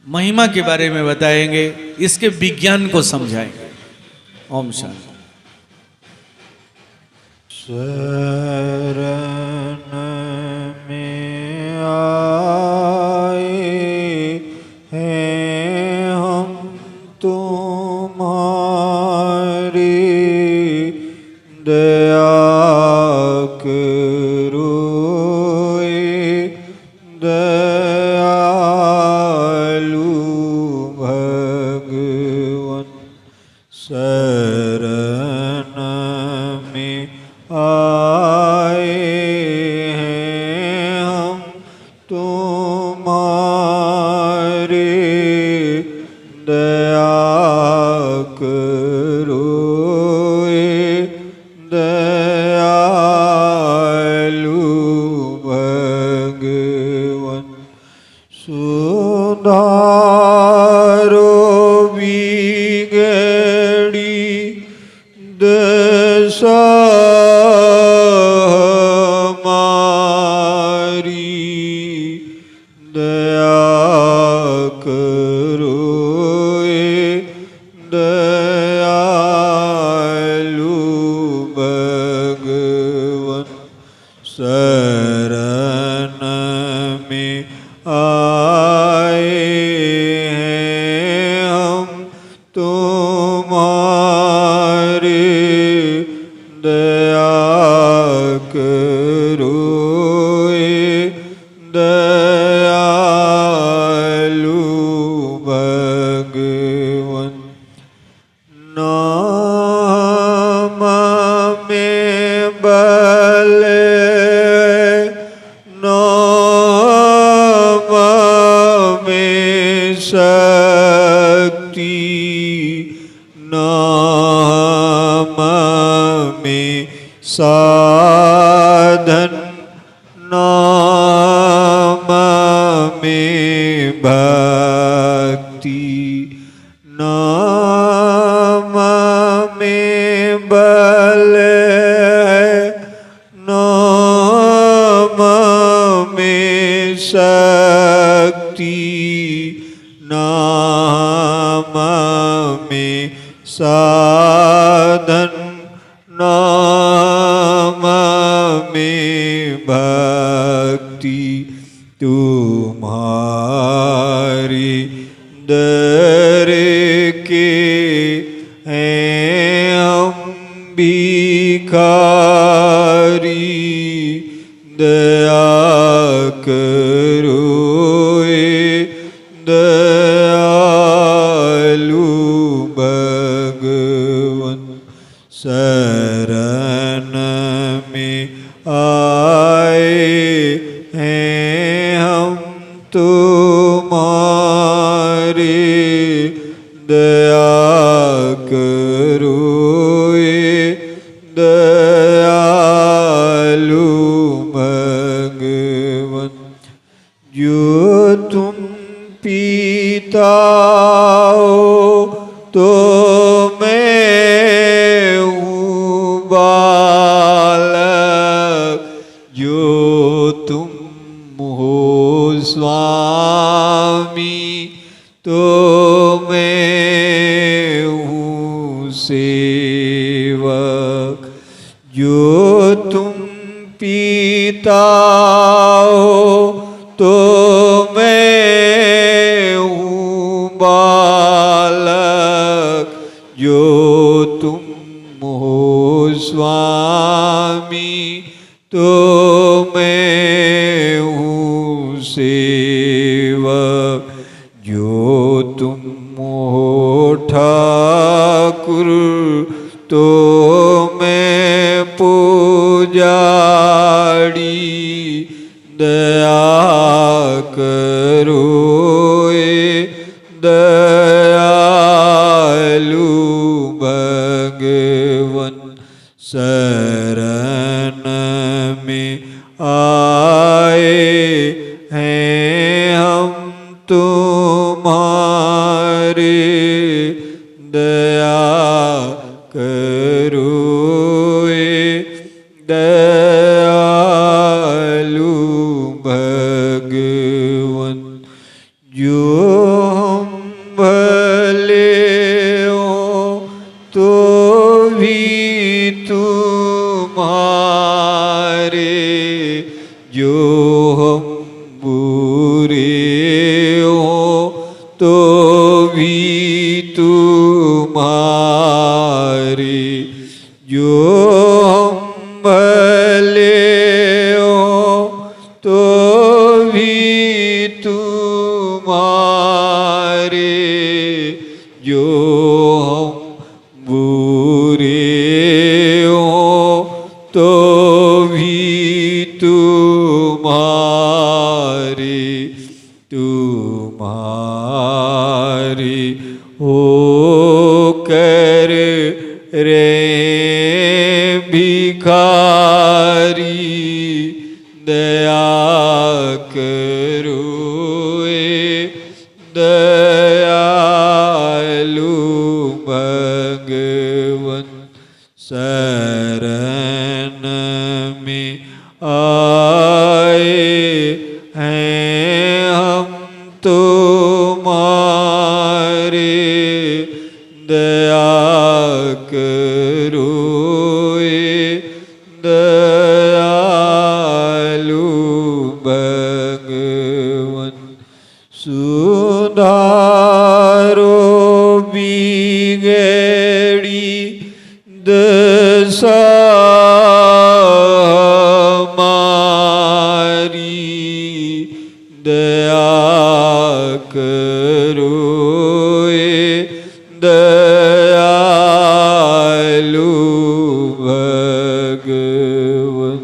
S3: महिमा के बारे में बताएंगे, इसके विज्ञान को समझाएंगे। ओम शांति।
S4: शरण में आए हैं हम तुम्हारी, दया करो दयालु भगवन। शरण में आए हैं हम तुम्हारे, दया करो दयालु भगवन। सुधारो बिगड़ी दशा हमारी, दया करो दयालु भगवन। शरण में आए हैं हम तुम्हारे, दया करो दयालु भगवन। नाम में बल नाम में भक्ति नाम में बल है, नाम में शक्ति, नाम में साधन, नाम में भक्ति। तुम्हारी दर के हैं हम भिखारी, दया करो दयालु भगवन। शरण में आए हैं हम तुम्हारे, दया करो दयालु भगवन। जो तुम पिता हो तो मैं हूँ बालक, जो तुम हो स्वामी तो मैं हूँ सेवक। जो तुम पिता हो तो मैं हूँ बालक, जो तुम हो स्वामी तो मैं हूँ सेवक। जो तुम हो ठाकुर तो मैं पुजारी, दया करो दयालु भगवन। शरण में आए हैं हम तुम्हारे, दया करो दयालु भगवन। जो हम भले हो तो भी तुम्हारे, जो हम बुरे हो तो भी तुम्हारे, जो हम भले हो तो भी तुम्हारे, जो हम बुरे हो तो भी तुम्हारे। तुम्हारी हो कर रे भिखारी, दया करो दयालु भगवन। शरण में आए हैं हम तुम्हारे, दया करो दयालु भगवन। सुधारो बिगड़ी दशा हमारी, दया करो दयालु भगवन।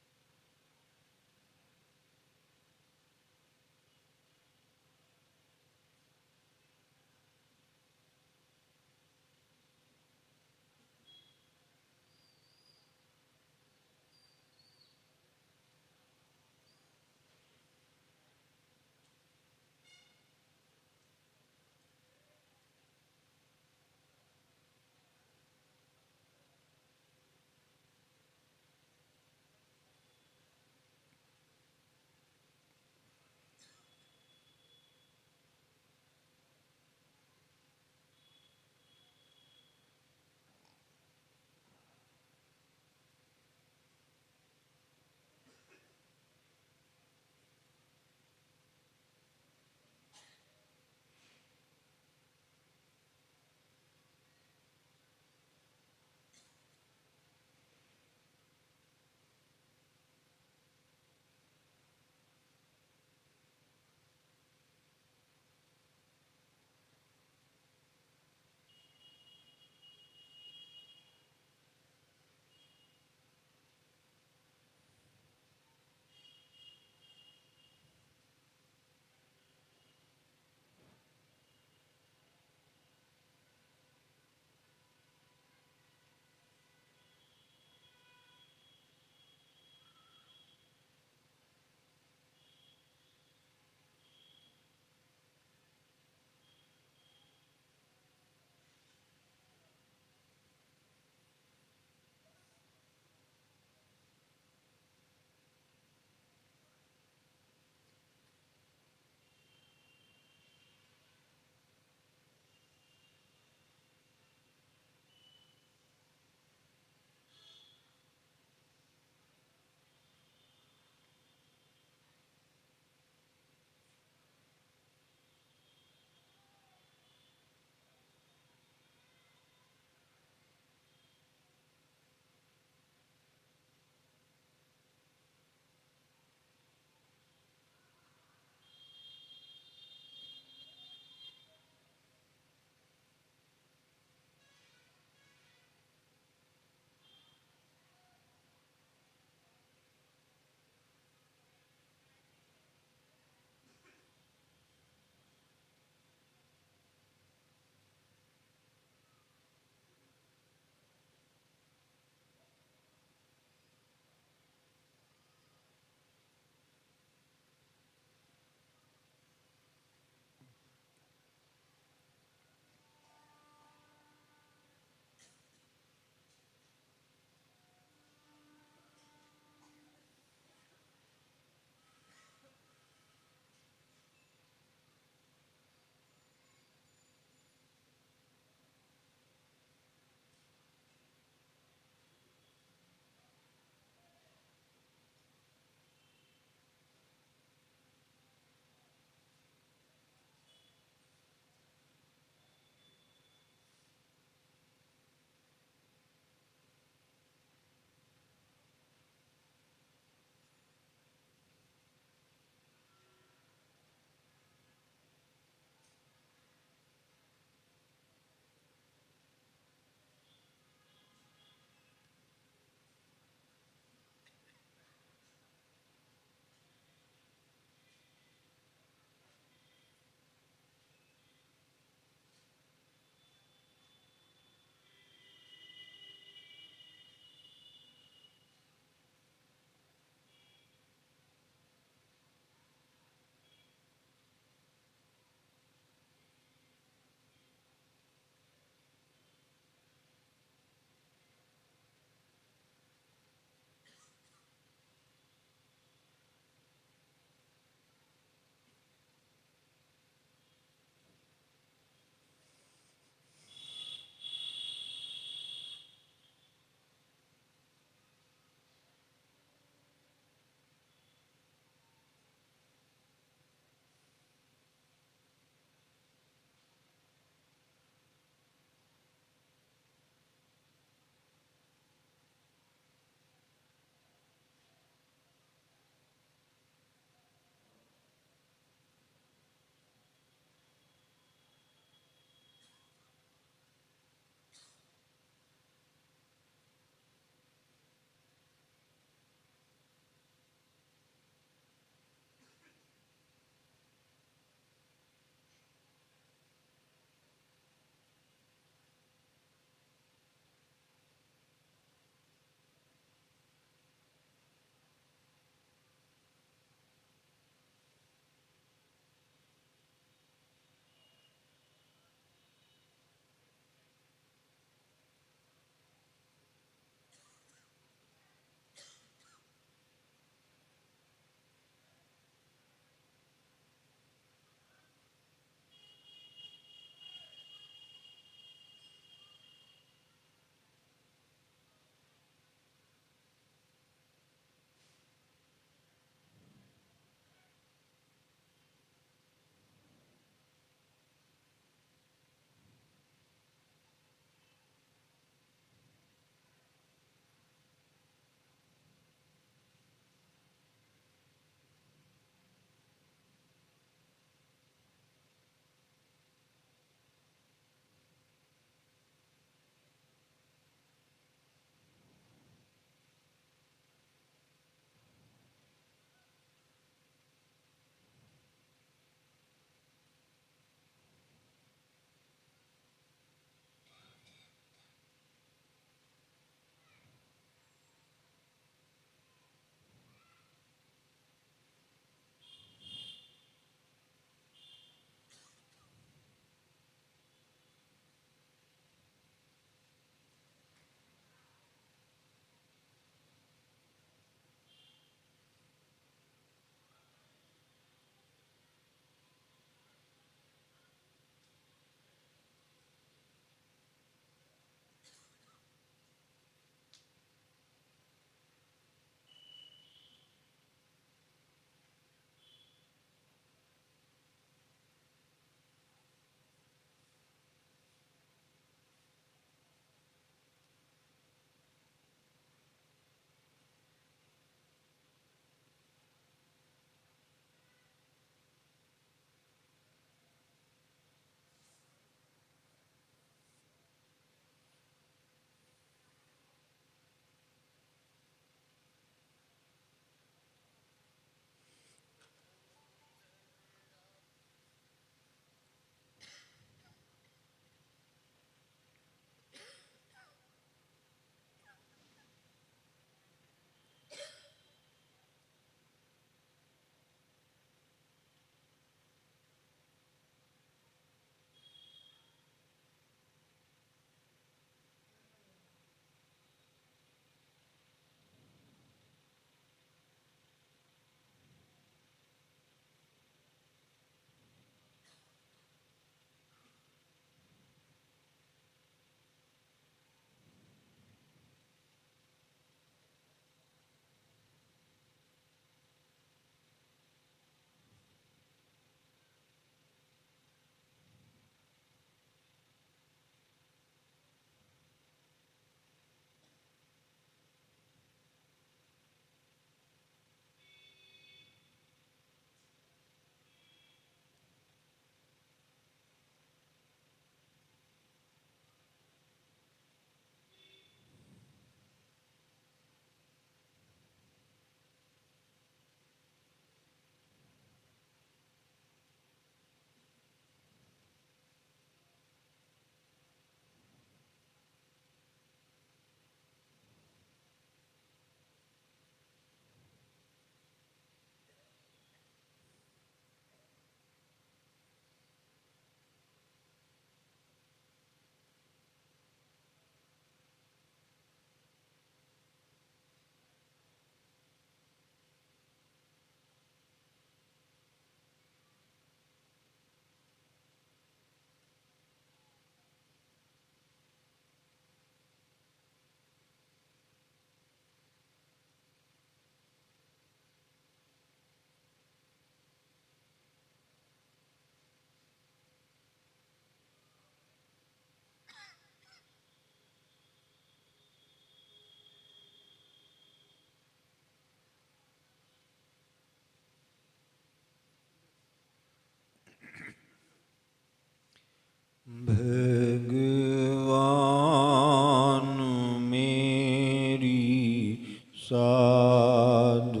S4: साधना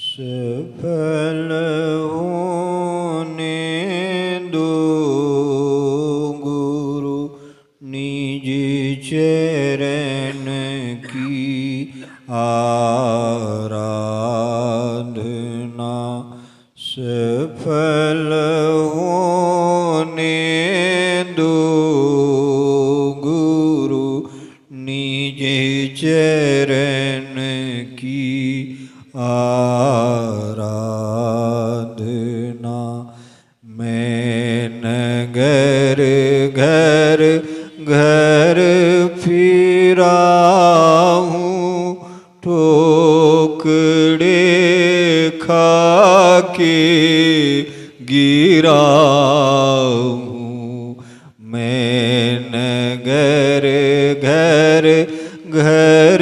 S4: सफल होने दो गुरु निज चरण की आराधना सफल होने दो गुरु निज चरण की आराधना। मैं नगर घर घर फिरा हूँ ठोकरे खा के गिरा हूँ। मैं नगर घर घर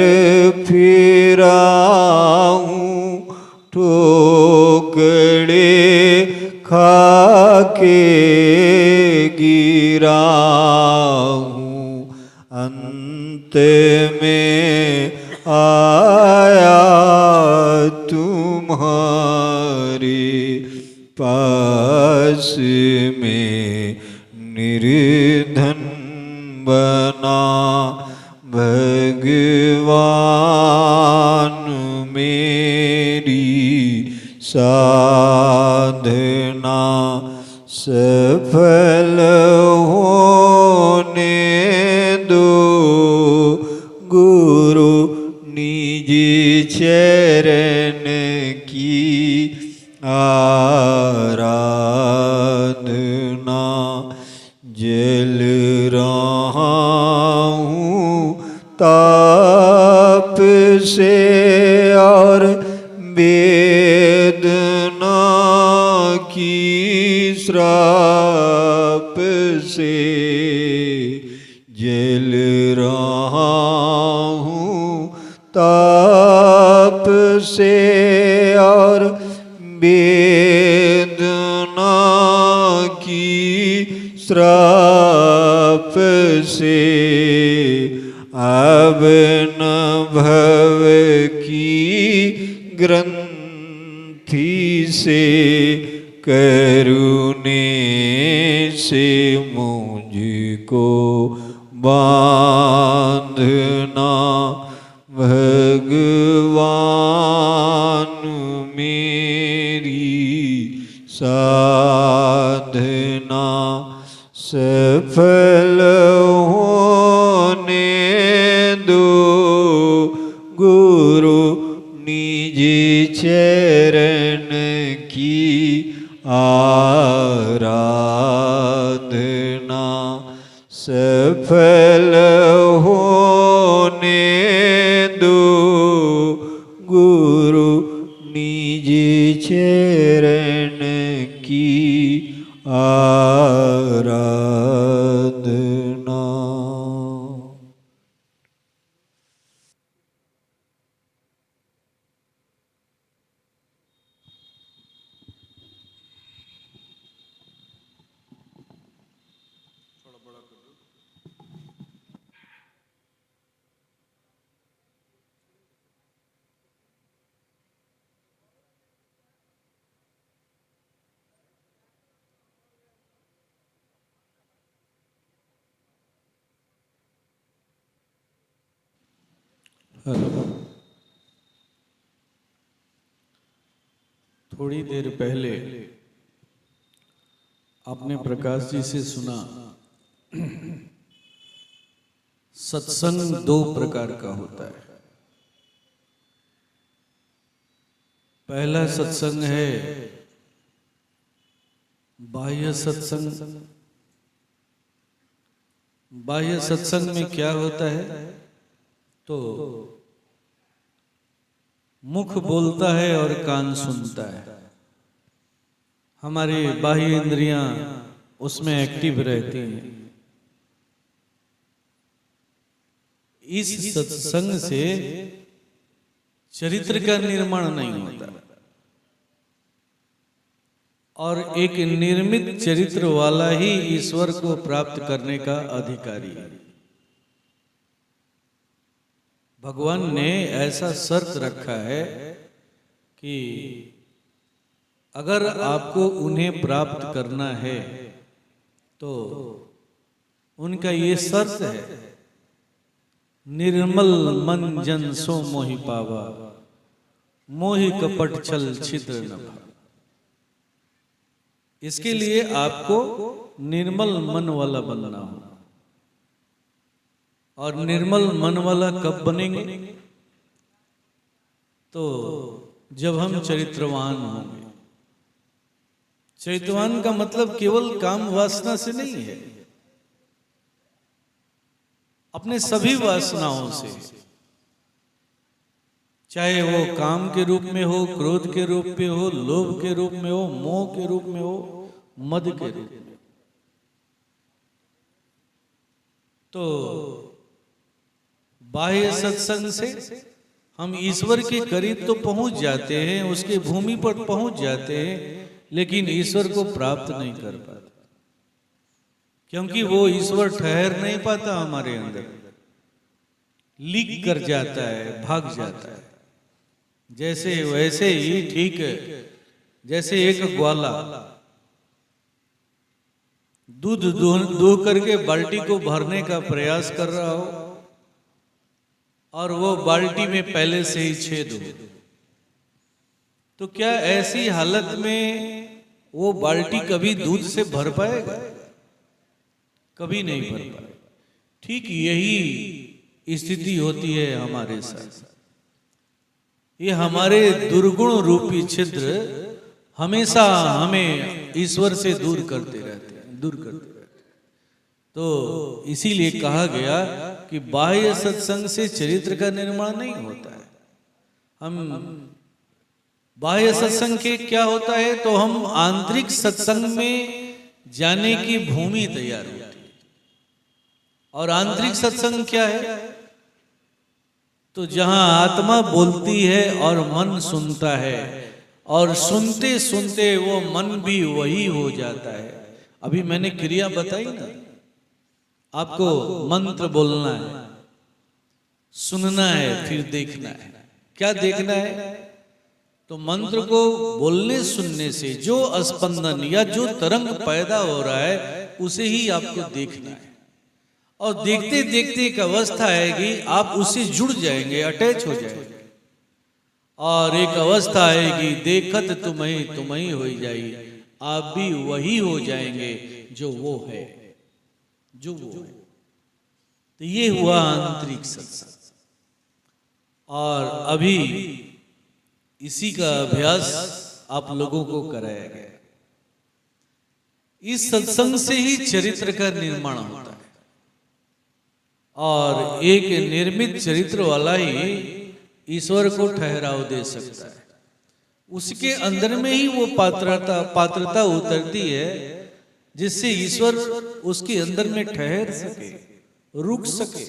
S4: फिरा हूँ ठोकरे खा के गिरा हूँ। अंत में आया तुम्हारे पास में निर्धन बना भगवान मेरी साधना सफल होने दो गुरु निज चरण की आराधना। जल रहा हूँ ताप से और वेदना की श्राप से जल रहा हूँ ताप से और वेदना की श्राप से। अब न भव की ग्रंथि से करुणे से मुझको बांधना भगवान मेरी साधना सफल होने दो गुरु निज चरण की आराधना सफल होने दो गुरु निज चरण की आराधना।
S3: थोड़ी देर पहले आपने प्रकाश जी से सुना सत्संग दो प्रकार का होता है। पहला सत्संग है बाह्य सत्संग। बाह्य सत्संग में क्या होता है तो मुख बोलता है और कान सुनता है। हमारी बाह्य इंद्रियां उसमें एक्टिव रहती हैं। इस सत्संग से चरित्र का निर्माण नहीं होता और एक निर्मित चरित्र वाला ही ईश्वर को प्राप्त करने का अधिकारी है। भगवान ने ऐसा शर्त रखा है कि अगर आपको उन्हें प्राप्त करना है तो उनका ये शर्त है, निर्मल मन जन सो मोहि पावा, मोहि कपट छल छिद्र न भावा। इसके लिए आपको निर्मल मन वाला बनना हो। और निर्मल मन वाला कब बनेंगे? तो जब हम चरित्रवान होंगे। चरित्रवान का मतलब केवल काम वासना से नहीं है, अपने सभी वासनाओं से, चाहे वो काम के रूप में हो, क्रोध के रूप में हो, लोभ के रूप में हो, मोह के रूप में हो, मद के रूप में। तो बाह्य सत्संग से हम ईश्वर के करीब तो पहुंच जाते हैं, उसके भूमि पर पहुंच जाते हैं, लेकिन ईश्वर को प्राप्त नहीं कर पाते, क्योंकि वो ईश्वर ठहर नहीं पाता हमारे अंदर, लीक कर जाता है, भाग जाता है। जैसे वैसे ही ठीक है, जैसे एक ग्वाला दूध दो करके बाल्टी को भरने का प्रयास कर रहा हो और वो बाल्टी में पहले से ही छेद हो, तो क्या ऐसी हालत में वो बाल्टी कभी दूध से भर पाएगा? कभी नहीं भर पाएगा। ठीक यही स्थिति होती है हमारे साथ। ये हमारे दुर्गुण रूपी छिद्र हमेशा हमें ईश्वर से दूर करते रहते हैं, दूर करते रहते हैं। तो इसीलिए कहा गया कि बाह्य सत्संग से चरित्र का निर्माण नहीं होता है। हम बाह्य सत्संग के क्या होता है, तो हम आंतरिक सत्संग में जाने की भूमि तैयार होती है। और आंतरिक सत्संग क्या है? तो जहां आत्मा बोलती है और मन सुनता है, और सुनते सुनते वो मन भी वही हो जाता है। अभी मैंने क्रिया बताई ना, आपको मंत्र बोलना है, सुनना है, फिर देखना है। क्या देखना है? तो मंत्र को बोलने सुनने से जो स्पंदन या जो तरंग पैदा हो रहा है, उसे ही आपको देखना है। और देखते देखते एक अवस्था आएगी, आप उससे जुड़ जाएंगे, अटैच हो जाएंगे। और एक अवस्था आएगी, देखत तुम्हें हो जाएगी, आप भी वही हो जाएंगे जो वो है, जो वो है। तो ये हुआ आंतरिक सत्संग। और अभी इसी का अभ्यास आप लोगों को कराया गया। इस सत्संग से ही चरित्र का निर्माण होता है, और एक निर्मित चरित्र वाला ही ईश्वर को ठहराव दे सकता है। उसके अंदर में ही वो पात्रता उतरती है, जिससे ईश्वर उसके अंदर में ठहर सके, रुक सके,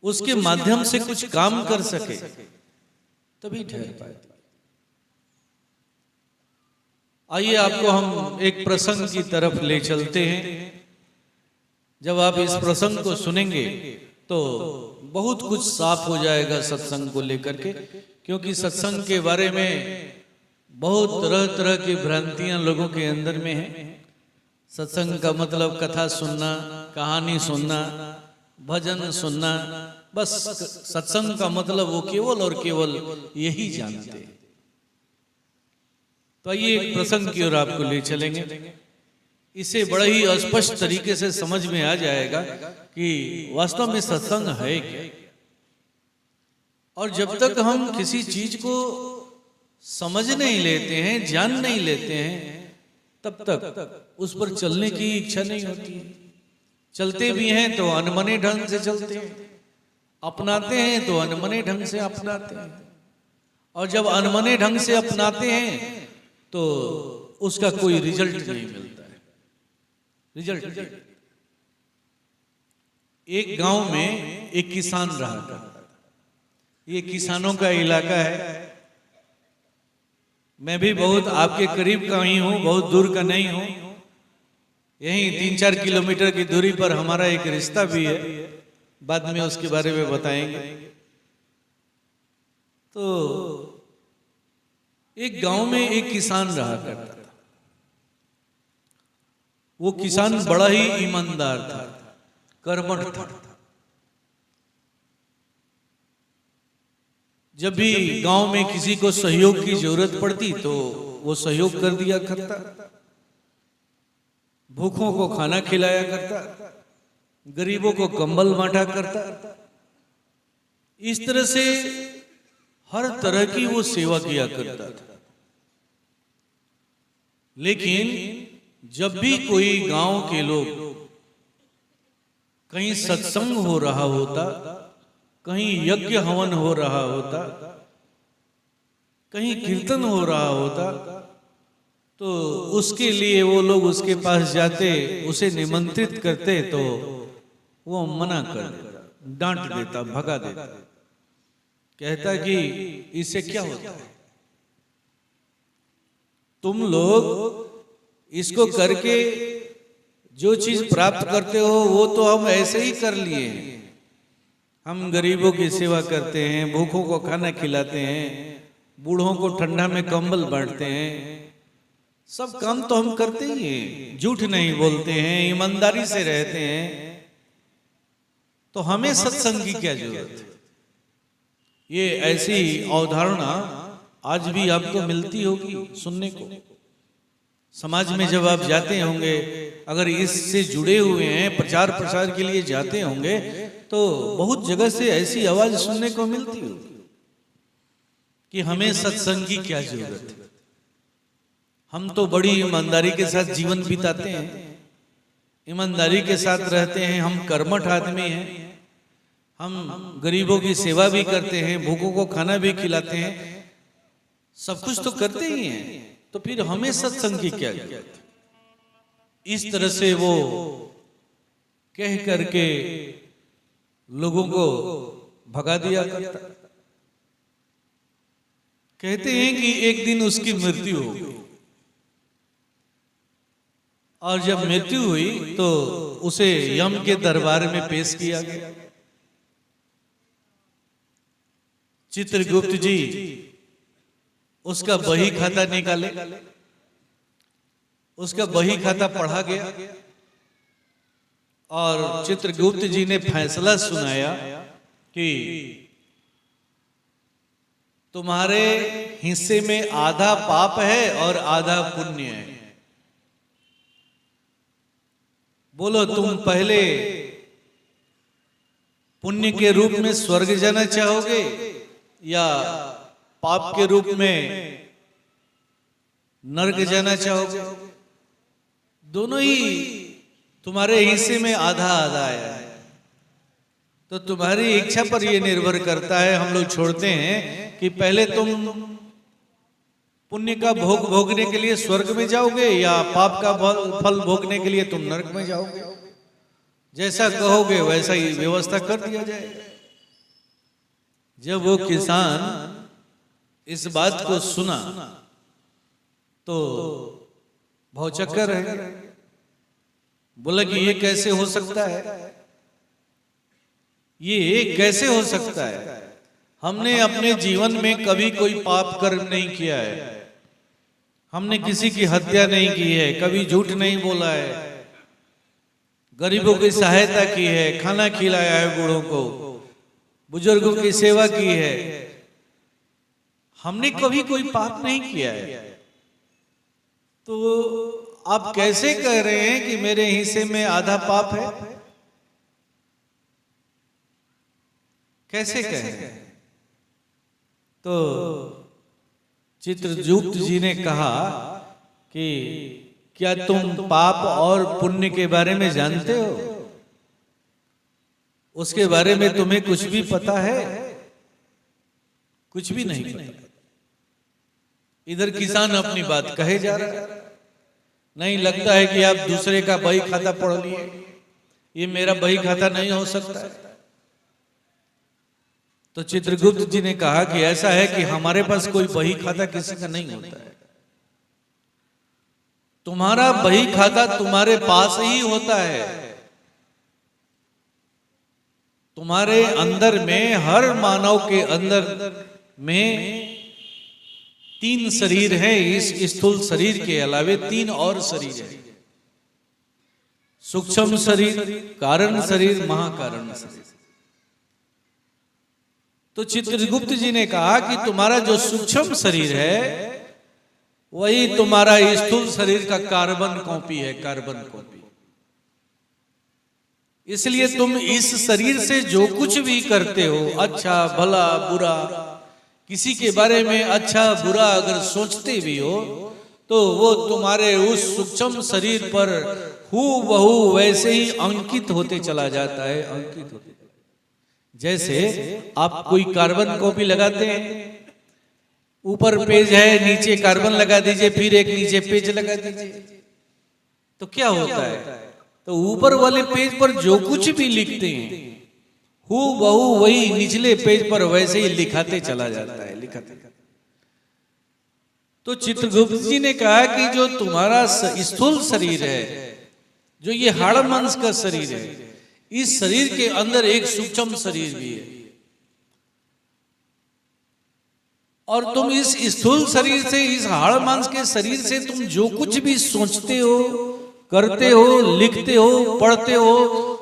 S3: उसके माध्यम से कुछ काम कर सके, तभी ठहर पाए। आइए आपको हम एक प्रसंग की तरफ ले चलते हैं। जब आप इस प्रसंग को सुनेंगे तो बहुत कुछ साफ हो जाएगा सत्संग को लेकर के, क्योंकि सत्संग के बारे में बहुत तरह तरह की भ्रांतियां लोगों के अंदर में हैं। सत्संग का मतलब कथा सुनना, कहानी सुनना, भजन सुनना, बस सत्संग का मतलब वो केवल और केवल यही जानते हैं। तो आइए एक प्रसंग की ओर आपको ले चलेंगे। इसे बड़ा ही स्पष्ट तरीके से समझ में आ जाएगा कि वास्तव में सत्संग है क्या। और जब तक हम किसी चीज को समझ नहीं लेते हैं, जान नहीं लेते हैं, तब तक उस पर चलने की इच्छा नहीं होती। चलते भी हैं तो अनमने ढंग से चलते हैं, अपनाते हैं तो अनमने ढंग से अपनाते हैं। और जब अनमने ढंग से अपनाते हैं तो उसका कोई रिजल्ट नहीं मिलता है। रिजल्ट एक गांव में एक किसान रहा था। ये किसानों का इलाका है। मैं भी बहुत आपके करीब का ही हूं, बहुत दूर का नहीं हूं। यहीं 3-4 किलोमीटर की दूरी पर हमारा एक रिश्ता भी है। बाद में उसके बारे में बताएंगे। तो एक गांव में एक किसान रहा करता था। वो किसान बड़ा ही ईमानदार था, कर्मठ था। जब भी गांव में किसी को सहयोग की जरूरत पड़ती तो वो सहयोग कर दिया करता, भूखों को खाना खिलाया करता, गरीबों को कंबल बांटा करता। इस तरह से हर तरह की वो सेवा किया करता था। लेकिन जब भी कोई गांव के लोग कहीं सत्संग हो रहा होता, कहीं यज्ञ हवन हो रहा होता, कहीं कीर्तन हो रहा होता, तो उसके लिए वो लोग उसके पास जाते, उसे निमंत्रित करते तो वो मना कर देता, डांट देता, भगा देता, कहता कि इससे क्या होता है, तुम लोग इसको करके जो चीज प्राप्त करते हो वो तो हम ऐसे ही कर लिए हैं। हम गरीबों की सेवा करते हैं, भूखों को खाना खिलाते हैं, बूढ़ों को ठंडा में कंबल बांटते हैं, सब काम तो हम करते ही हैं, झूठ नहीं बोलते हैं, ईमानदारी से रहते हैं, तो हमें सत्संग की क्या जरूरत है। ये ऐसी अवधारणा आज भी आपको मिलती होगी सुनने को। समाज में जब आप जाते होंगे, अगर इससे जुड़े हुए हैं, प्रचार प्रसार के लिए जाते होंगे, तो बहुत जगह से ऐसी आवाज सुनने को मिलती होगी कि हमें सत्संग की क्या जरूरत है, हम तो बड़ी ईमानदारी के साथ जीवन बिताते हैं, ईमानदारी के साथ रहते हैं, हम कर्मठ आदमी हैं, हम गरीबों की सेवा भी करते हैं, भूखों को खाना भी खिलाते हैं, सब कुछ तो करते ही हैं, तो फिर हमें सत्संग की क्या जरूरत है। इस तरह से वो कह करके लोगों को भगा दिया करता। कहते हैं कि एक दिन उसकी मृत्यु हो गई, और जब मृत्यु हुई तो उसे यम के दरबार में पेश किया गया। चित्रगुप्त जी उसका बही खाता निकाले, उसका बही खाता पढ़ा गया, और चित्रगुप्त जी ने फैसला सुनाया कि तुम्हारे हिस्से में आधा पाप है और आधा पुण्य है। बोलो, तुम पहले पुण्य के रूप में स्वर्ग जाना चाहोगे या पाप के रूप में नरक जाना चाहोगे? दोनों ही तुम्हारे हिस्से में आधा आधा है, तो तुम्हारी इच्छा पर यह निर्भर करता है। हम लोग छोड़ते हैं कि पहले तुम पुण्य का भोग भोगने के लिए स्वर्ग में जाओगे या पाप का फल भोगने के लिए तुम नरक में जाओगे। जैसा कहोगे वैसा ही व्यवस्था कर दिया जाएगा। जब वो किसान इस बात को सुना तो भौचक्कर है, बोला कि ये कैसे हो सकता है, ये कैसे हो सकता है। हमने अपने जीवन में कभी कोई पाप कर्म नहीं किया है, हमने किसी की हत्या नहीं की है, कभी झूठ नहीं बोला है, गरीबों की सहायता की है, खाना खिलाया है, बूढ़ों को, बुजुर्गों की सेवा की है, हमने कभी कोई पाप नहीं किया है। तो आप कैसे कह रहे हैं कि मेरे हिस्से में आधा पाप है? कैसे कहें? तो चित्रगुप्त जी ने कहा कि क्या तुम पाप और पुण्य के बारे में जानते हो? उसके बारे में तुम्हें कुछ भी पता है? कुछ भी नहीं पता। इधर किसान अपनी बात कहे जा रहा है, नहीं लगता है कि आप दूसरे का बही खाता पढ़ लिए, ये मेरा बही खाता नहीं हो सकता है। तो चित्रगुप्त जी ने कहा कि ऐसा है कि हमारे पास कोई बही खाता किसी का नहीं होता है, तुम्हारा बही खाता तुम्हारे पास ही होता है। तुम्हारे अंदर में, हर मानव के अंदर में 3 शरीर हैं। इस स्थूल शरीर के अलावे 3 और शरीर हैं। सूक्ष्म शरीर, कारण शरीर, महाकारण शरीर। तो चित्रगुप्त जी ने कहा कि तुम्हारा जो सूक्ष्म शरीर है वही तुम्हारा स्थूल शरीर का कार्बन कॉपी है, कार्बन कॉपी। इसलिए तुम इस शरीर से जो कुछ भी करते हो, अच्छा भला बुरा, किसी के बारे में अच्छा बुरा अगर सोचते भी हो, तो वो तुम्हारे उस सूक्ष्म शरीर पर हूबहू वैसे ही अंकित होते चला जाता है, अंकित होते। जैसे आप कोई कार्बन कॉपी लगाते हैं, ऊपर पेज है, नीचे कार्बन लगा दीजिए, फिर एक नीचे पेज लगा दीजिए, तो क्या होता है? तो ऊपर वाले पेज पर जो कुछ भी लिखते हैं हूबहू वही निचले पेज पर वैसे ही लिखाते चला जाता है, लिखाते। तो चित्रगुप्त जी ने कहा कि जो तुम्हारा स्थूल शरीर है, जो ये हाड़ मांस का शरीर है, इस शरीर के अंदर एक सूक्ष्म शरीर भी है। और तुम इस स्थूल शरीर से, इस हाड़ मांस के शरीर से तुम जो कुछ भी सोचते हो, करते हो, लिखते हो, पढ़ते हो,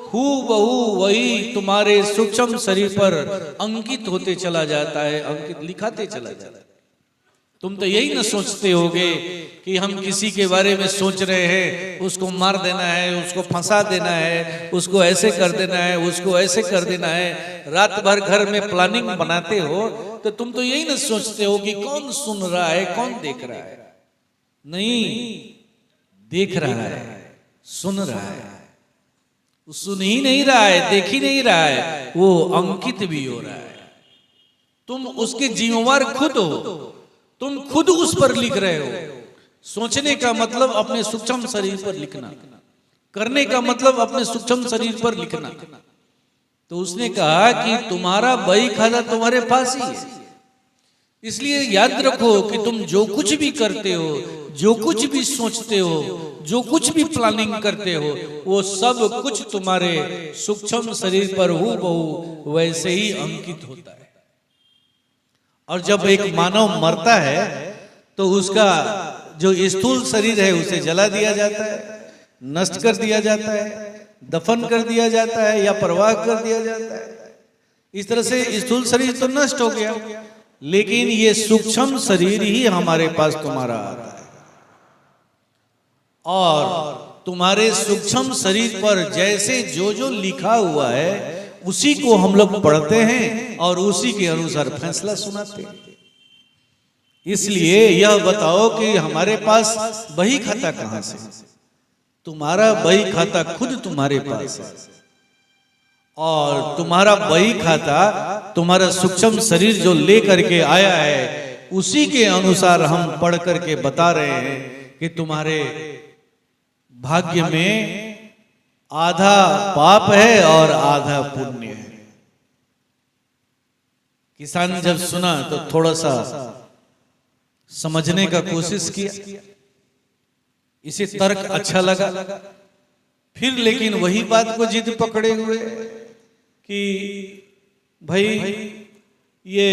S3: हूबहू वही तुम्हारे सूक्ष्म शरीर पर अंकित होते चला जाता है, अंकित लिखाते चला जाता है। तुम तो यही ना सोचते होगे कि हम किसी के बारे में सोच रहे हैं, उसको मार देना है, उसको फंसा देना है, उसको ऐसे कर देना है, उसको ऐसे कर देना है। रात भर घर में प्लानिंग बनाते हो, तो तुम तो यही ना सोचते हो कि कौन सुन रहा है, कौन देख रहा है। नहीं, देख रहा है, सुन रहा है। सुन ही नहीं रहा है, देख ही नहीं रहा है, वो अंकित भी हो रहा है। तुम उसके जिम्मेवार खुद हो, तुम खुद उस पर लिख रहे हो। सोचने का मतलब अपने सूक्ष्म शरीर पर लिखना, करने का मतलब अपने सूक्ष्म शरीर पर लिखना। तो उसने कहा कि तुम्हारा बही खाता तुम्हारे पास ही है। इसलिए याद रखो कि तुम जो कुछ भी करते हो, जो कुछ भी सोचते हो, जो कुछ भी प्लानिंग करते हो, वो सब कुछ तुम्हारे सूक्ष्म शरीर पर हूबहू वैसे ही अंकित होता है। और जब एक मानव मरता है तो उसका जो स्थूल शरीर है उसे जला दिया जाता है, नष्ट कर दिया जाता है, दफन कर दिया जाता है या प्रवाह कर दिया जाता है। इस तरह से स्थूल शरीर तो नष्ट हो गया, लेकिन ये सूक्ष्म शरीर ही हमारे पास तुम्हारा आता है। और तुम्हारे सूक्ष्म शरीर पर जैसे जो जो लिखा हुआ है उसी को हम लोग पढ़ते हैं और उसी के अनुसार फैसला सुनाते हैं। इसलिए यह बताओ कि हमारे पास बही खाता कहां से? तुम्हारा बही खाता खुद तुम्हारे पास है। और तुम्हारा बही खाता तुम्हारा सूक्ष्म शरीर जो ले करके आया है उसी के अनुसार हम पढ़ करके बता रहे हैं कि तुम्हारे भाग्य में आधा पाप है और आधा पुण्य है। किसान जब सुना तो थोड़ा सा समझने का कोशिश किया, इसे तर्क अच्छा लगा। फिर लेकिन वही बात को जिद पकड़े हुए कि भाई ये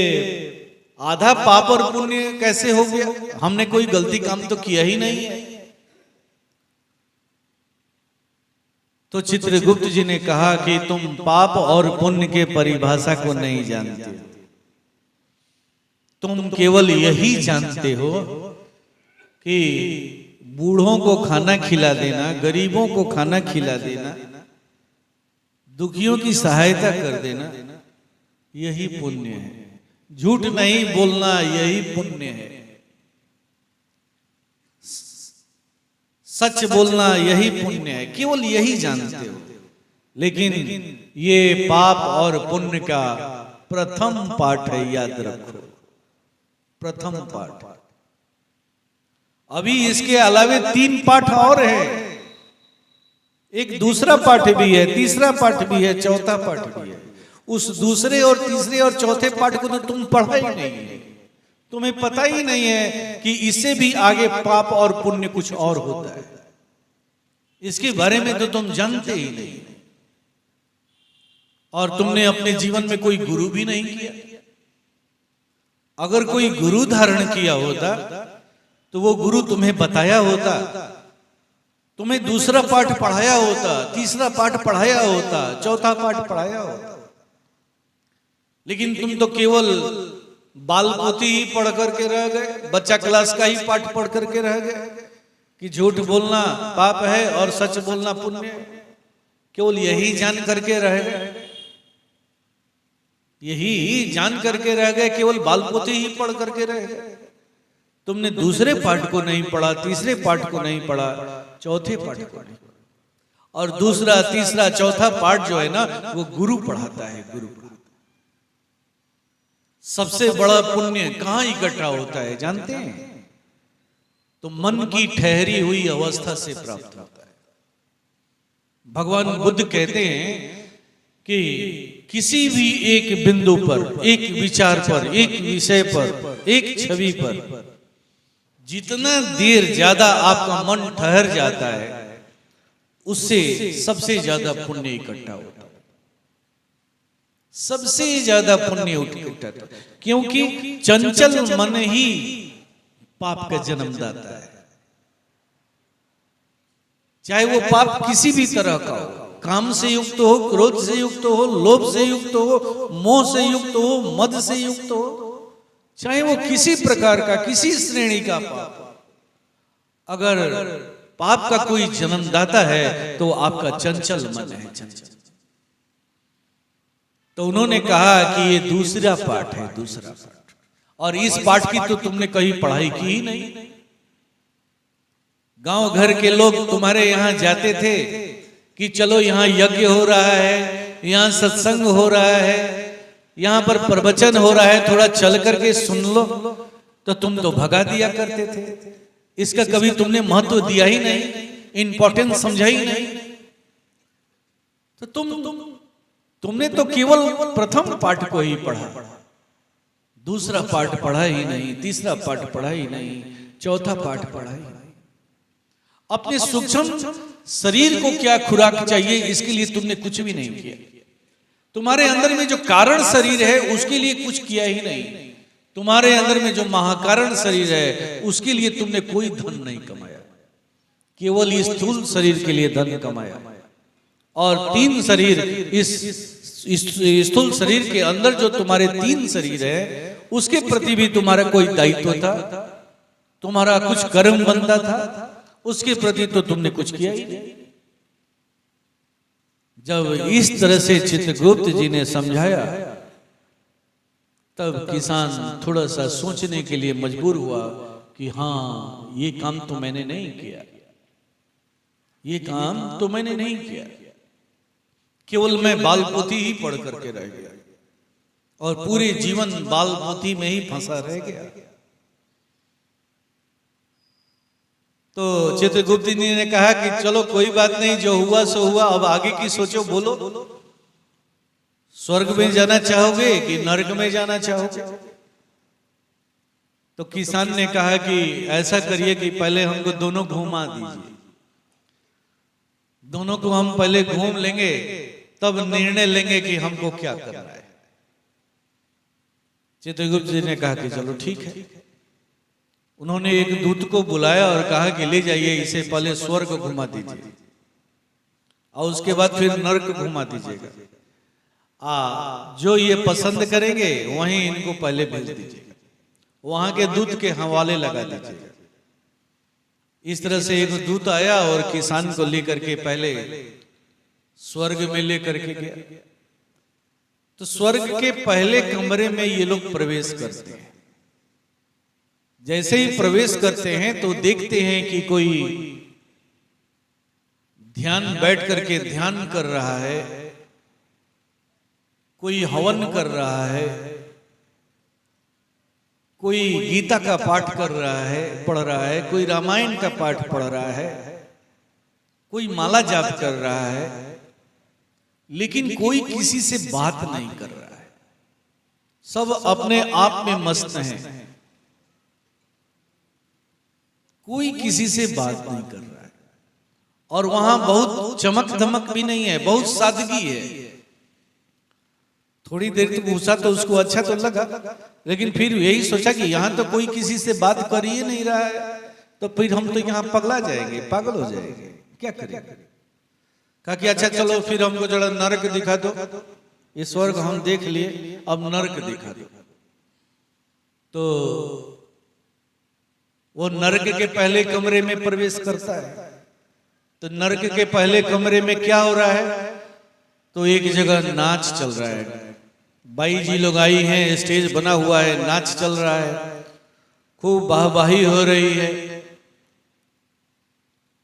S3: आधा पाप और पुण्य कैसे हो गया? हमने कोई गलती काम तो किया ही नहीं है। तो चित्रगुप्त जी ने कहा कि तुम पाप और पुण्य के परिभाषा को नहीं जानते। तुम केवल यही जानते हो कि बूढ़ों को खाना खिला देना, गरीबों को खाना खिला देना, दुखियों की सहायता कर देना, यही पुण्य है। झूठ नहीं बोलना यही पुण्य है। सच बोलना यही पुण्य है। केवल यही जानते हो। लेकिन ये पाप और पुण्य का प्रथम पाठ है, याद रखो, प्रथम पाठ। अभी इसके अलावे 3 पाठ और है। एक दूसरा पाठ भी है, तीसरा पाठ भी है, चौथा पाठ भी है। उस दूसरे और तीसरे और चौथे पाठ को तो तुम पढ़ा ही नहीं है। तुम्हें पता ही नहीं है कि इससे भी आगे पाप और पुण्य कुछ और होता है। इसके बारे में तो तुम जानते ही नहीं। और तुमने अपने जीवन में कोई गुरु भी नहीं किया। अगर कोई गुरु धारण किया होता तो वो गुरु तुम्हें बताया होता, तुम्हें दूसरा पाठ पढ़ाया होता, तीसरा पाठ पढ़ाया होता, चौथा पाठ पढ़ाया होता। लेकिन तुम तो केवल बाल पोथी ही पढ़ करके रह गए, बच्चा क्लास का ही पाठ पढ़ करके रह गए कि झूठ बोलना पाप है और सच बोलना पुण्य है। केवल यही जान करके रह गए, यही जान करके रह गए, केवल बाल पोथी ही पढ़ करके रह गए। तुमने दूसरे पाठ को नहीं पढ़ा, तीसरे पाठ को नहीं पढ़ा, चौथे पाठ को नहीं पढ़ा। और दूसरा तीसरा चौथा पाठ जो है ना वो गुरु पढ़ाता है। गुरु सबसे बड़ा पुण्य कहाँ इकट्ठा होता है जानते हैं? तो मन की ठहरी हुई अवस्था से प्राप्त होता है। भगवान बुद्ध कहते हैं कि किसी भी एक बिंदु पर, एक विचार पर, एक विषय पर, एक छवि पर जितना देर ज्यादा आपका मन ठहर जाता है उससे सबसे ज्यादा पुण्य इकट्ठा होता है। सबसे ज्यादा पुण्य इकट्ठा होता है, क्योंकि चंचल मन ही पाप का जन्मदाता है। चाहे वो पाप किसी भी तरह का हो, काम से युक्त हो, क्रोध से युक्त हो, लोभ से युक्त हो, मोह से युक्त हो, मद से युक्त हो, चाहे वो किसी प्रकार का, किसी श्रेणी का पाप, अगर पाप का कोई जन्मदाता है तो आपका चंचल मन है, चंचल। तो उन्होंने कहा कि ये दूसरा पाठ है, दूसरा पाठ। और इस पाठ की तो तुमने कहीं पढ़ाई की ही नहीं। गांव घर के लोग तुम्हारे यहां जाते थे कि चलो यहाँ यज्ञ हो रहा है, यहाँ सत्संग हो रहा है, यहाँ पर प्रवचन हो रहा है, थोड़ा चल करके सुन लो, तो तुम तो भगा दिया करते थे। इसका कभी तुमने महत्व दिया ही नहीं, इंपॉर्टेंस समझा ही नहीं। तो तुमने तो केवल प्रथम पाठ को ही पढ़ा, दूसरा पाठ पढ़ा ही नहीं, तीसरा पाठ पढ़ा ही नहीं, चौथा पाठ पढ़ा ही नहीं। अपने सूक्ष्म शरीर को क्या खुराक चाहिए इसके लिए तुमने कुछ भी नहीं किया। तुम्हारे अंदर में जो कारण शरीर है उसके लिए कुछ किया ही नहीं। तुम्हारे अंदर में जो महाकारण शरीर है उसके लिए तुमने कोई धन नहीं कमाया, केवल इस स्थूल शरीर के लिए धन कमाया। और तीन शरीर, इस स्थूल शरीर के अंदर जो तुम्हारे तीन शरीर है उसके प्रति भी तुम्हारा कोई दायित्व था, तुम्हारा कुछ कर्म बनता था, उसके प्रति तो तुमने कुछ किया ही नहीं। जब इस तरह से चित्रगुप्त जी ने समझाया तब किसान थोड़ा सा सोचने के लिए मजबूर हुआ कि हाँ ये काम तो मैंने नहीं किया, ये काम तो मैंने नहीं किया, केवल मैं बाल पोथी ही पढ़ करके रह गया और पूरे जीवन बाल पोथी में ही फंसा रह गया। तो चित्रगुप्त जी ने कहा कि चलो कोई बात नहीं, जो हुआ सो हुआ, अब आगे की सोचो, बोलो स्वर्ग में जाना चाहोगे कि नरक में जाना चाहोगे? तो किसान ने कहा कि ऐसा करिए कि पहले हमको दोनों घुमा दीजिए, दोनों को हम पहले घूम लेंगे तब निर्णय लेंगे कि हमको क्या करना है। चित्रगुप्त जी ने कहा कि चलो ठीक है। उन्होंने एक दूत को बुलाया और कहा कि ले जाइए इसे पहले स्वर्ग घुमा दीजिए और उसके बाद फिर नरक घुमा दीजिएगा। जो ये पसंद करेंगे वहीं इनको पहले भेज दीजिएगा, वहां के दूत के हवाले लगा दीजिएगा। इस तरह से एक दूत आया और किसान को लेकर के पहले स्वर्ग में लेकर के गया। तो स्वर्ग के पहले कमरे में ये लोग प्रवेश करते हैं। जैसे ही प्रवेश करते हैं तो देखते हैं कि कोई ध्यान बैठ करके ध्यान कर रहा है, कोई हवन कर रहा है, कोई गीता का पाठ कर रहा है, पढ़ रहा है, कोई रामायण का पाठ पढ़ रहा है, कोई माला जाप कर रहा है, लेकिन कोई किसी से बात नहीं कर रहा है। सब अपने आप में मस्त हैं, कोई किसी से बात नहीं कर रहा है। और वहां बहुत चमक धमक भी नहीं है, बहुत सादगी है। थोड़ी देर तक घुसा तो उसको अच्छा तो लगा, लेकिन फिर यही सोचा कि यहाँ तो कोई किसी से बात कर ही नहीं रहा है, तो फिर हम तो यहाँ पगला जाएंगे, पागल हो जाएंगे, क्या करेंगे। कहा कि अच्छा चलो फिर हमको जरा नरक दिखा दो, ये स्वर्ग हम देख लिए, अब नरक दिखा दो। तो वो नरक के पहले कमरे में प्रवेश करता है। तो नरक के पहले कमरे में क्या हो रहा है, तो एक जगह नाच चल रहा है, बाई जी लोग आई हैं, स्टेज बना हुआ है, नाच चल रहा है, खूब वाहवाही हो रही है।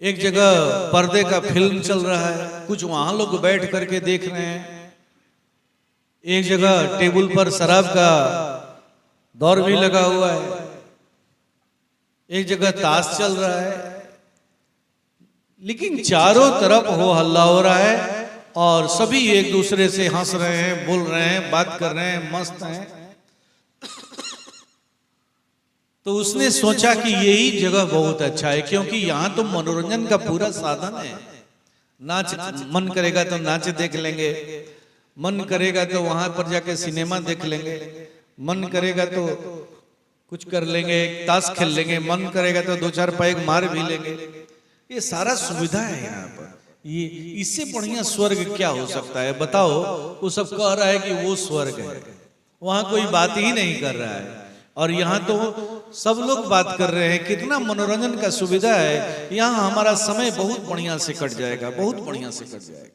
S3: एक जगह पर्दे का फिल्म चल रहा है, कुछ वहां लोग बैठ करके देख रहे हैं। एक जगह टेबल पर शराब का दौर भी लगा हुआ है, एक जगह ताश चल रहा है, लेकिन चारों तरफ हो हल्ला हो रहा है और सभी एक दूसरे से हंस रहे हैं, बोल रहे हैं, बात कर रहे हैं, मस्त हैं। तो उसने सोचा कि यही जगह बहुत अच्छा है, क्योंकि यहाँ तो मनोरंजन का पूरा साधन है। नाच, मन करेगा तो नाच देख लेंगे, मन करेगा तो वहां पर जाके सिनेमा देख लेंगे, मन करेगा तो कुछ कर लेंगे, ताश खेल लेंगे, मन करेगा तो 2-4 पैग मार भी लेंगे। ये सारा सुविधा है यहाँ पर। ये इससे बढ़िया स्वर्ग क्या हो सकता है बताओ। वो सब कह रहा है कि वो स्वर्ग है, वहां कोई बात ही नहीं कर रहा है, और यहाँ तो सब लोग बात कर रहे हैं। कितना मनोरंजन का सुविधा है यहाँ, हमारा समय बहुत बढ़िया से कट जाएगा, बहुत बढ़िया से कट जाएगा,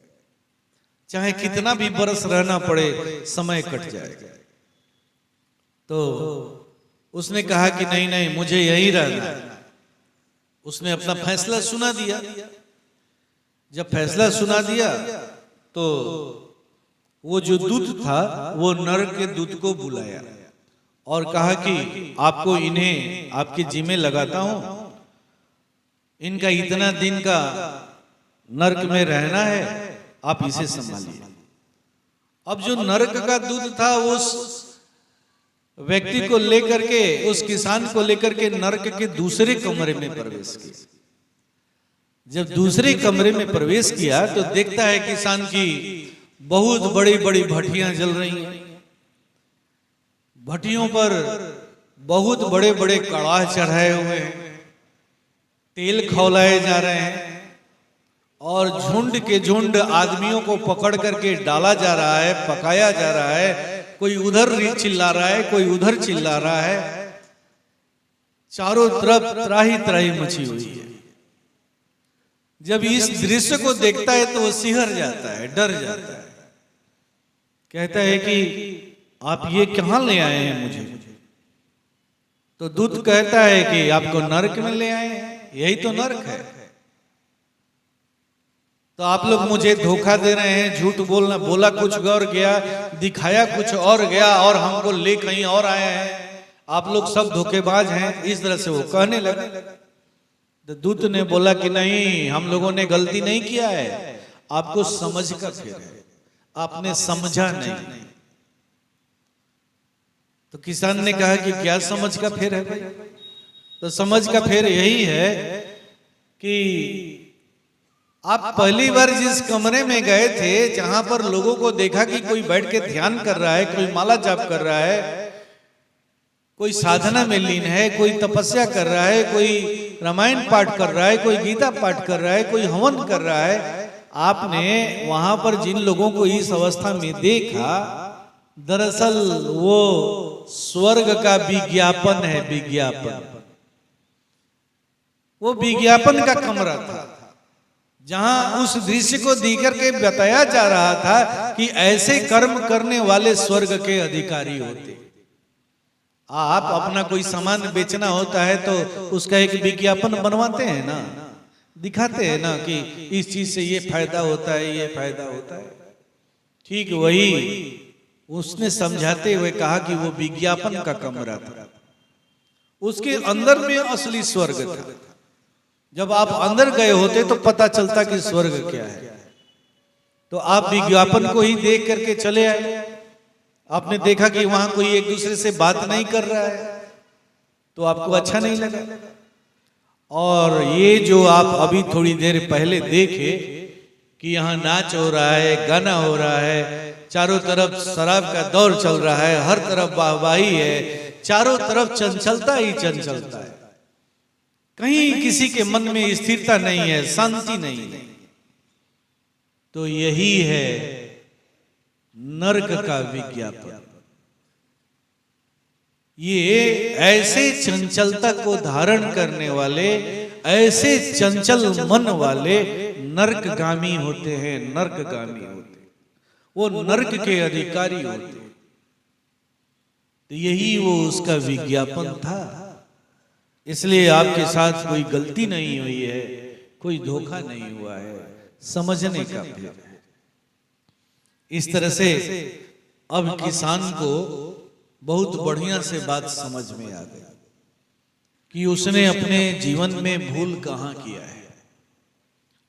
S3: चाहे कितना भी बरस रहना पड़े, समय कट जाएगा। तो उसने कहा कि नहीं नहीं, मुझे यही रहना है। उसने अपना फैसला सुना दिया। जब फैसला सुना दिया तो वो जो दूत था वो नरक के दूत को बुलाया और कहा कि आपको इन्हें आपके जिम्मे लगाता हूं, इनका इतना दिन का नरक में रहना है, आप इसे संभालिए। अब जो नरक का दूत था उस व्यक्ति को लेकर के, उस किसान को लेकर के नरक के दूसरे कमरे में प्रवेश किया। जब दूसरे कमरे में प्रवेश किया तो देखता है किसान की बहुत बड़ी बड़ी भट्टियां जल रही हैं। भट्टियों पर बहुत बड़े बड़े कड़ाह चढ़ाए हुए हैं, तेल खौलाए जा रहे हैं और झुंड के झुंड आदमियों को पकड़ करके डाला जा रहा है, पकाया जा रहा है। कोई उधर चिल्ला रहा है, कोई उधर चिल्ला रहा है। चारों तरफ त्राही त्राही मची हुई है। जब इस दृश्य को देखता है तो वो सिहर जाता है, डर जाता है, कहता है कि आप ये कहां ले आए हैं मुझे। तो दूत कहता है कि आपको नरक में ले आए हैं, यही तो नरक है। तो आप लोग मुझे धोखा दे रहे हैं, झूठ बोला कुछ और गया, दिखाया कुछ और गया, और हमको ले कहीं और आए हैं। आप लोग सब धोखेबाज हैं, इस तरह से वो कहने लगे। तो दूत ने बोला कि नहीं, हम लोगों ने गलती नहीं किया है, आपको समझ का फेर है, आपने समझा नहीं। तो किसान ने कहा कि क्या समझ का फेर है भाई? तो समझ का फेर यही है कि आप पहली बार जिस कमरे में गए थे, जहां पर लोगों को देखा कि कोई बैठ के ध्यान कर रहा है, कोई माला जाप कर रहा है, कोई साधना में लीन है, कोई तपस्या कर रहा है, कोई रामायण पाठ कर रहा है, कोई गीता पाठ कर रहा है, कोई हवन कर रहा है, आपने वहां पर जिन लोगों को इस अवस्था में देखा, दरअसल वो स्वर्ग का विज्ञापन है। विज्ञापन, वो विज्ञापन का कमरा था जहां उस दृश्य को देख करके बताया जा रहा था कि ऐसे कर्म करने वाले स्वर्ग के अधिकारी होते। आप अपना कोई सामान बेचना होता है तो उसका एक विज्ञापन बनवाते हैं ना, दिखाते हैं ना कि इस चीज से ये फायदा होता है, ये फायदा होता है। ठीक वही उसने समझाते हुए कहा कि वो विज्ञापन का कमरा था, उसके अंदर में असली स्वर्ग था। जब आप अंदर गए होते तो पता चलता कि स्वर्ग क्या है। तो आप विज्ञापन को ही देख करके चले आए। आपने देखा कि वहां कोई एक दूसरे से बात नहीं कर रहा है, तो आपको अच्छा नहीं लगा। और ये जो आप अभी थोड़ी देर पहले देखे कि यहाँ नाच हो रहा है, गाना हो रहा है, चारों तरफ शराब का दौर चल रहा है, हर तरफ वाहवाही है, चारों तरफ चंचलता ही चंचलता है, कहीं किसी के मन में स्थिरता नहीं है, शांति नहीं है। तो यही है नरक का विज्ञापन। ये ऐसे चंचलता को धारण करने वाले, ऐसे चंचल मन वाले नरकगामी होते हैं, नरकगामी होते हैं, वो नरक के अधिकारी होते हैं। तो यही वो उसका विज्ञापन था। इसलिए आपके साथ कोई गलती नहीं हुई है, कोई धोखा नहीं हुआ है, समझने का भेद है। इस तरह से अब किसान को बहुत बढ़िया से बात समझ में आ गई कि उसने अपने जीवन में भूल कहां किया है।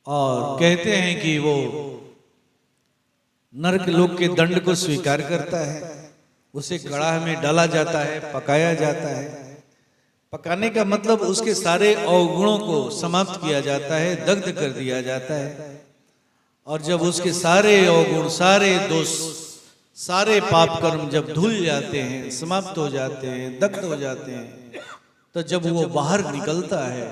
S3: और कहते हैं कि वो नरक लोक के दंड को स्वीकार करता है, उसे कड़ाह में डाला जाता है, पकाया जाता है। पकाने का मतलब उसके सारे अवगुणों को समाप्त किया जाता है, दग्ध कर दिया जाता है। और जब उसके सारे अवगुण, सारे दोष, सारे पाप कर्म जब धुल जाते हैं, समाप्त हो जाते हैं, दग्ध हो जाते हैं, तो जब वो बाहर निकलता है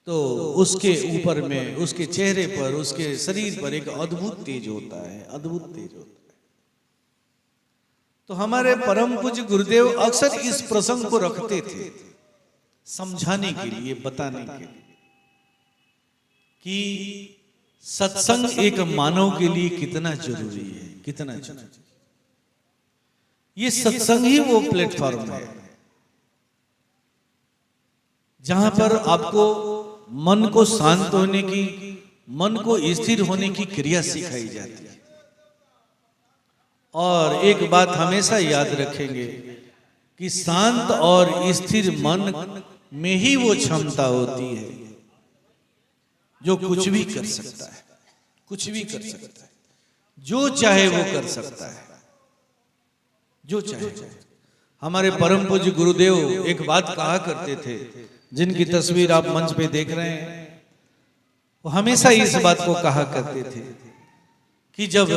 S3: तो उसके ऊपर में, उसके चेहरे पर, उसके शरीर पर एक अद्भुत तेज होता है, अद्भुत तेज होता है। तो हमारे परम पूज्य गुरुदेव अक्सर इस प्रसंग को रखते थे समझाने के लिए, बताने के लिए कि सत्संग एक मानव के लिए कितना जरूरी है, कितना जरूरी। ये सत्संग ही वो प्लेटफॉर्म है जहां पर आपको मन को शांत होने की, मन को स्थिर होने की क्रिया सिखाई जाती है। और एक बात हमेशा याद रखेंगे कि शांत और स्थिर मन में ही वो क्षमता होती है जो कुछ भी कर सकता है, कुछ भी कर सकता है, जो चाहे वो कर सकता है, जो चाहे। हमारे परम पूज्य गुरुदेव एक बात कहा करते थे, जिनकी तस्वीर आप मंच पे देख रहे हैं, वो हमेशा इस बात को कहा करते थे कि जब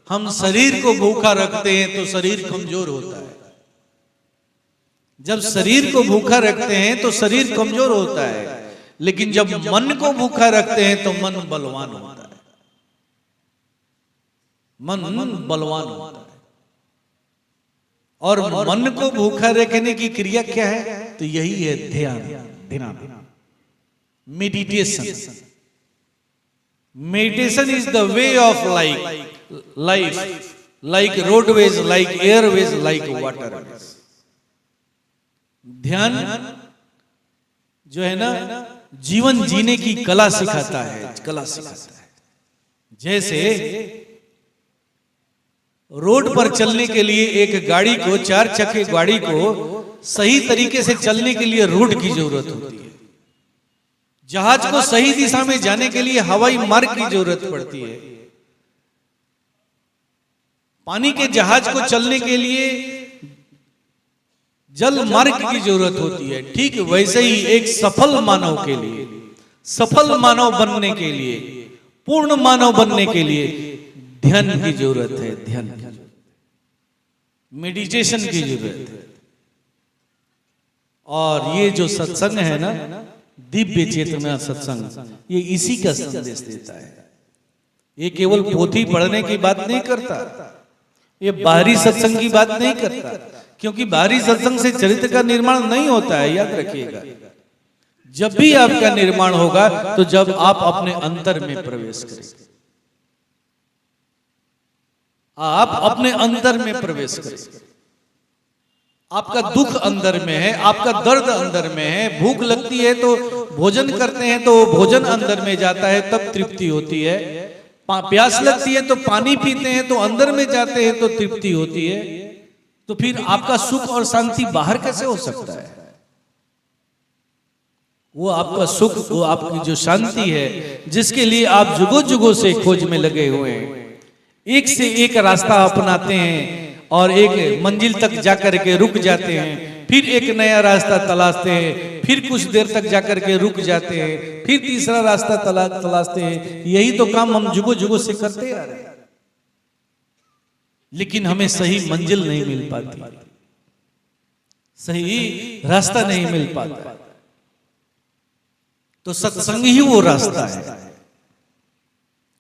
S3: हम शरीर को भूखा रखते हैं तो शरीर कमजोर होता है, जब शरीर को भूखा रखते हैं तो शरीर कमजोर होता है, लेकिन जब मन को भूखा रखते हैं तो मन बलवान होता है, मन बलवान होता है। और मन को भूखा रखने की क्रिया क्या है? तो यही है ध्यान, ध्यान, meditation. Meditation is the way of life, like roadways, like Airways, like waterways. ध्यान जो है ना, जीवन जीने की कला सिखाता है, कला सिखाता है। जैसे रोड पर चलने के लिए एक गाड़ी को, 4 चक्के गाड़ी को सही तरीके से चलने के लिए रोड की जरूरत होती है। जहाज को सही दिशा में जाने के लिए हवाई मार्ग की जरूरत पड़ती है। पानी के जहाज को चलने के लिए जल मार्ग की जरूरत होती है। ठीक वैसे ही एक सफल मानव के लिए, सफल मानव बनने के लिए, पूर्ण मानव बनने के लिए ध्यान की जरूरत है, ध्यान, मेडिटेशन की जरूरत है। और ये जो सत्संग है ना, दिव्य चेतना सत्संग, ये इसी का संदेश देता है। ये केवल पोथी पढ़ने की बात नहीं करता, ये बाहरी सत्संग की बात नहीं करता, क्योंकि बाहरी सत्संग से चरित्र का निर्माण नहीं होता है, याद रखिएगा। जब भी आपका निर्माण होगा तो जब आप अपने अंतर में प्रवेश करें, आप अपने अंदर में प्रवेश करें। आपका दुख अंदर में है, आपका दर्द अंदर में है, भूख लगती है तो भोजन करते हैं तो भोजन अंदर में जाता है, तब तृप्ति होती है। प्यास लगती है तो पानी पीते हैं तो अंदर में जाते हैं तो तृप्ति होती है। तो फिर आपका सुख और शांति बाहर कैसे हो सकता है? वो आपका सुख, वो आपकी जो शांति है, जिसके लिए आप जुगों जुगों से खोज में लगे हुए हैं, एक से एक रास्ता अपनाते हैं और एक मंजिल तक जाकर के रुक जाते हैं, फिर एक नया रास्ता तलाशते हैं, फिर कुछ देर तक जाकर के रुक जाते हैं, फिर तीसरा रास्ता तलाशते हैं। यही तो काम हम जुगों जुगों से करते आ रहे हैं। लेकिन हमें सही मंजिल नहीं मिल पाती, सही रास्ता नहीं मिल पाता। तो सत्संग ही वो रास्ता है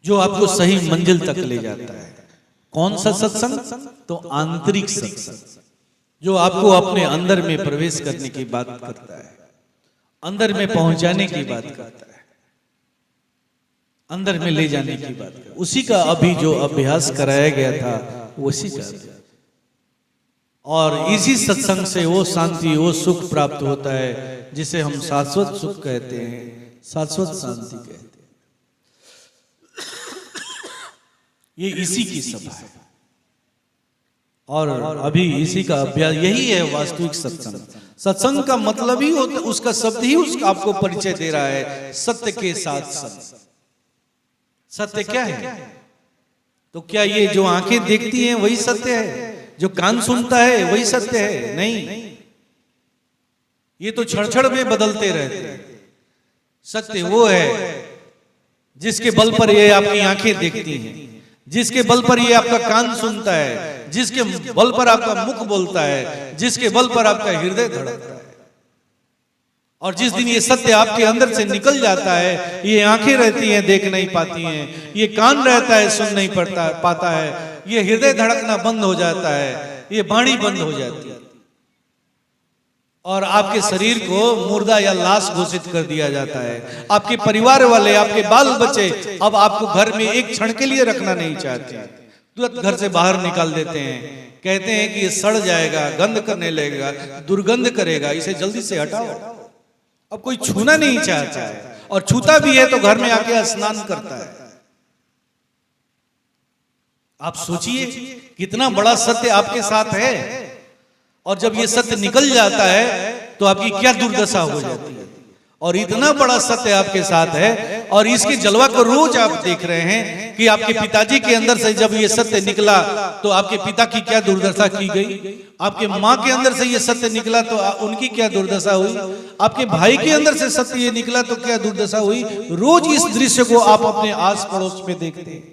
S3: जो आपको सही मंजिल तक ले जाता है। कौन सा सत्संग? तो आंतरिक सत्संग, जो आपको अपने अंदर में प्रवेश करने की बात करता है, अंदर में पहुंचाने की बात करता है, अंदर में ले जाने की बात करता है। उसी का अभी जो अभ्यास कराया गया था उसी का, और इसी सत्संग से वो शांति, वो सुख प्राप्त होता है जिसे हम शाश्वत सुख कहते हैं, शाश्वत शांति कहते हैं। ये इसी की सभा है और अभी इसी का अभ्यास, यही है वास्तविक सत्संग। सत्संग का मतलब ही होता, उसका शब्द ही उसका आपको परिचय दे रहा है, सत्य के साथ संग। सत्य क्या है? तो क्या ये जो आंखें देखती हैं वही सत्य है? जो कान सुनता है वही सत्य है? नहीं, ये तो क्षण में बदलते रहते हैं। सत्य वो है जिसके बल पर ये आपकी आंखें देखती हैं, जिसके बल पर ये आपका कान सुनता है, जिसके बल पर आपका मुख बोलता है, जिसके बल पर आपका हृदय धड़कता है। और जिस दिन ये सत्य आपके अंदर से निकल जाता है, ये आंखें रहती हैं देख नहीं पाती हैं, ये कान रहता है सुन नहीं पाता है, ये हृदय धड़कना बंद हो जाता है, ये वाणी बंद हो जाती है और आपके शरीर को मुर्दा या लाश घोषित कर दिया जाता है। आपके परिवार वाले, आपके बाल बच्चे अब आपको घर में एक क्षण के लिए रखना नहीं चाहते, तुरंत घर से बाहर निकाल देते हैं, कहते हैं कि ये सड़ जाएगा, गंध करने लगेगा, दुर्गंध करेगा, इसे जल्दी से हटाओ। अब कोई छूना नहीं चाहता है, और छूता भी है तो घर में आके स्नान करता है। आप सोचिए कितना बड़ा सत्य आपके साथ है, और जब ये सत्य निकल जाता है तो आपकी क्या दुर्दशा हो जाती है। और इतना बड़ा सत्य आपके साथ है, और इसके जलवा को रोज आप देख रहे हैं कि आपके पिताजी के अंदर से जब ये सत्य निकला तो आपके पिता की क्या दुर्दशा की गई, आपके माँ के अंदर से ये सत्य निकला तो उनकी क्या दुर्दशा हुई, आपके भाई के अंदर से सत्य ये निकला तो क्या दुर्दशा हुई। रोज इस दृश्य को आप अपने आस पड़ोस में देखते हैं,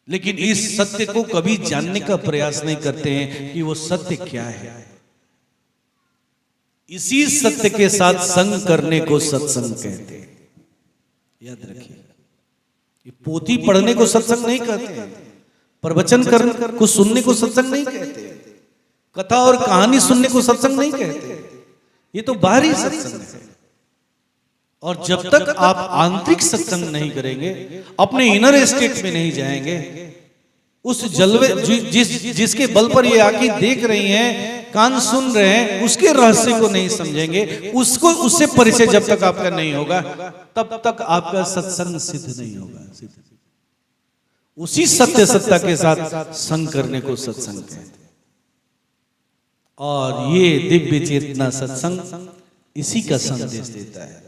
S3: लेकिन इस सत्य को कभी जानने का प्रयास नहीं करते हैं कि वो सत्य क्या है। इसी सत्य के साथ संग करने को सत्संग कहते हैं, याद रखिए। ये पोथी पढ़ने को सत्संग नहीं कहते, प्रवचन करने को सुनने को सत्संग नहीं कहते, कथा और कहानी सुनने को सत्संग नहीं कहते, ये तो बाहरी सत्संग है। और जब तक आप आंतरिक सत्संग नहीं करेंगे, अपने इनर स्टेट में नहीं जाएंगे, उस जलवे जिसके बल पर ये आंखें देख रही हैं, कान सुन रहे हैं, उसके रहस्य को नहीं समझेंगे, उससे परिचय जब तक आपका नहीं होगा, तब तक आपका सत्संग सिद्ध नहीं होगा। उसी सत्य सत्ता के साथ संग करने को सत्संग कहते हैं। और ये दिव्य चेतना सत्संग इसी का संदेश देता है।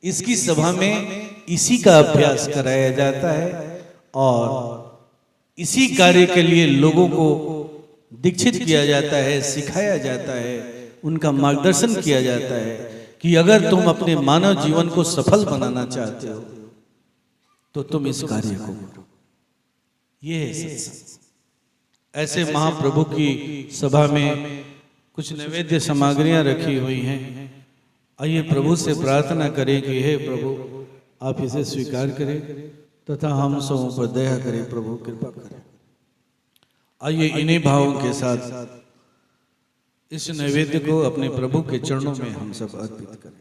S3: इसकी सभा में इसी का अभ्यास कराया जाता है, और इसी कार्य के लिए लोगों को दीक्षित किया जाता है, सिखाया जाता है, उनका मार्गदर्शन किया जाता है कि अगर तुम अपने मानव जीवन को सफल बनाना चाहते हो तो तुम इस कार्य को करो। ये है सत्संग। ऐसे महाप्रभु की सभा में कुछ नैवेद्य सामग्रियां रखी हुई हैं। आइए प्रभु से प्रार्थना करें कि हे प्रभु, आप इसे स्वीकार करें तथा हम सबों पर दया करें, प्रभु कृपा करें। आइए इन्हीं भावों के साथ इस नैवेद्य को अपने प्रभु के चरणों में हम सब अर्पित करें।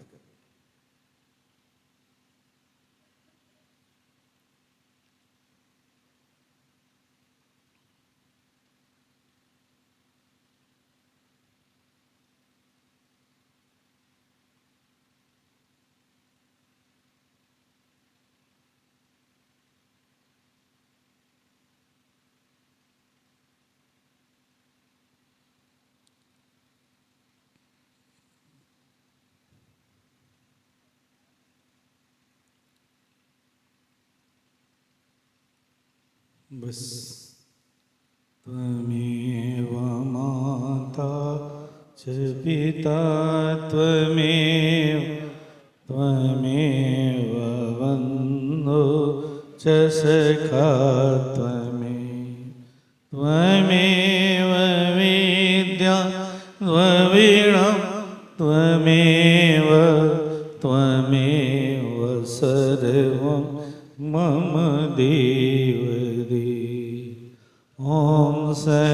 S3: बस त्वमेव माता च पिता त्वमेव बन्धो च सखा त्वमेव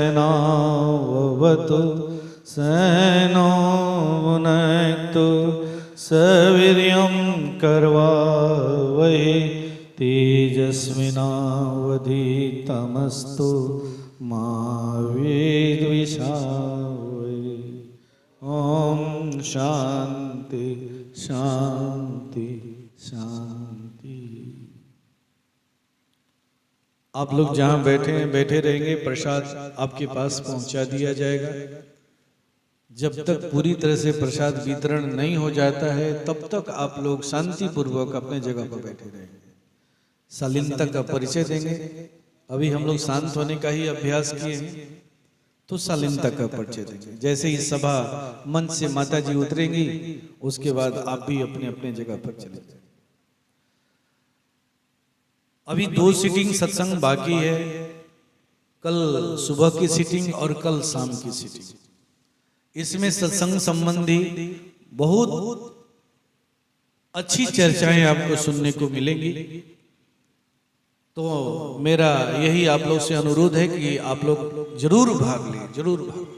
S3: सहनावतु सहनो भुनक्तु सवीर्यं कर्वावहै तेजस्विनावधीतमस्तु मा विद्विषावहै। ओम शांति शांति शांति। आप लोग जहाँ बैठे हैं बैठे रहेंगे, प्रसाद आपके पास पहुंचा दिया जाएगा। जब तक पूरी तरह से प्रसाद वितरण नहीं हो जाता है तब तक आप लोग शांति पूर्वक अपने जगह पर बैठे रहेंगे। शालीनता का परिचय देंगे। अभी हम लोग शांत होने का ही अभ्यास किए हैं, तो शालीनता का परिचय देंगे। जैसे ही सभा मंच से माता जी उतरेंगी उसके बाद आप भी अपने अपने जगह पर चले जाएंगे। अभी 2 सीटिंग सत्संग बाकी है, कल सुबह की सीटिंग और कल शाम की सीटिंग। इसमें सत्संग संबंधी बहुत अच्छी चर्चाएं आपको सुनने को मिलेंगी। तो मेरा यही आप लोग से अनुरोध है कि आप लोग जरूर भाग लें, जरूर भाग लें।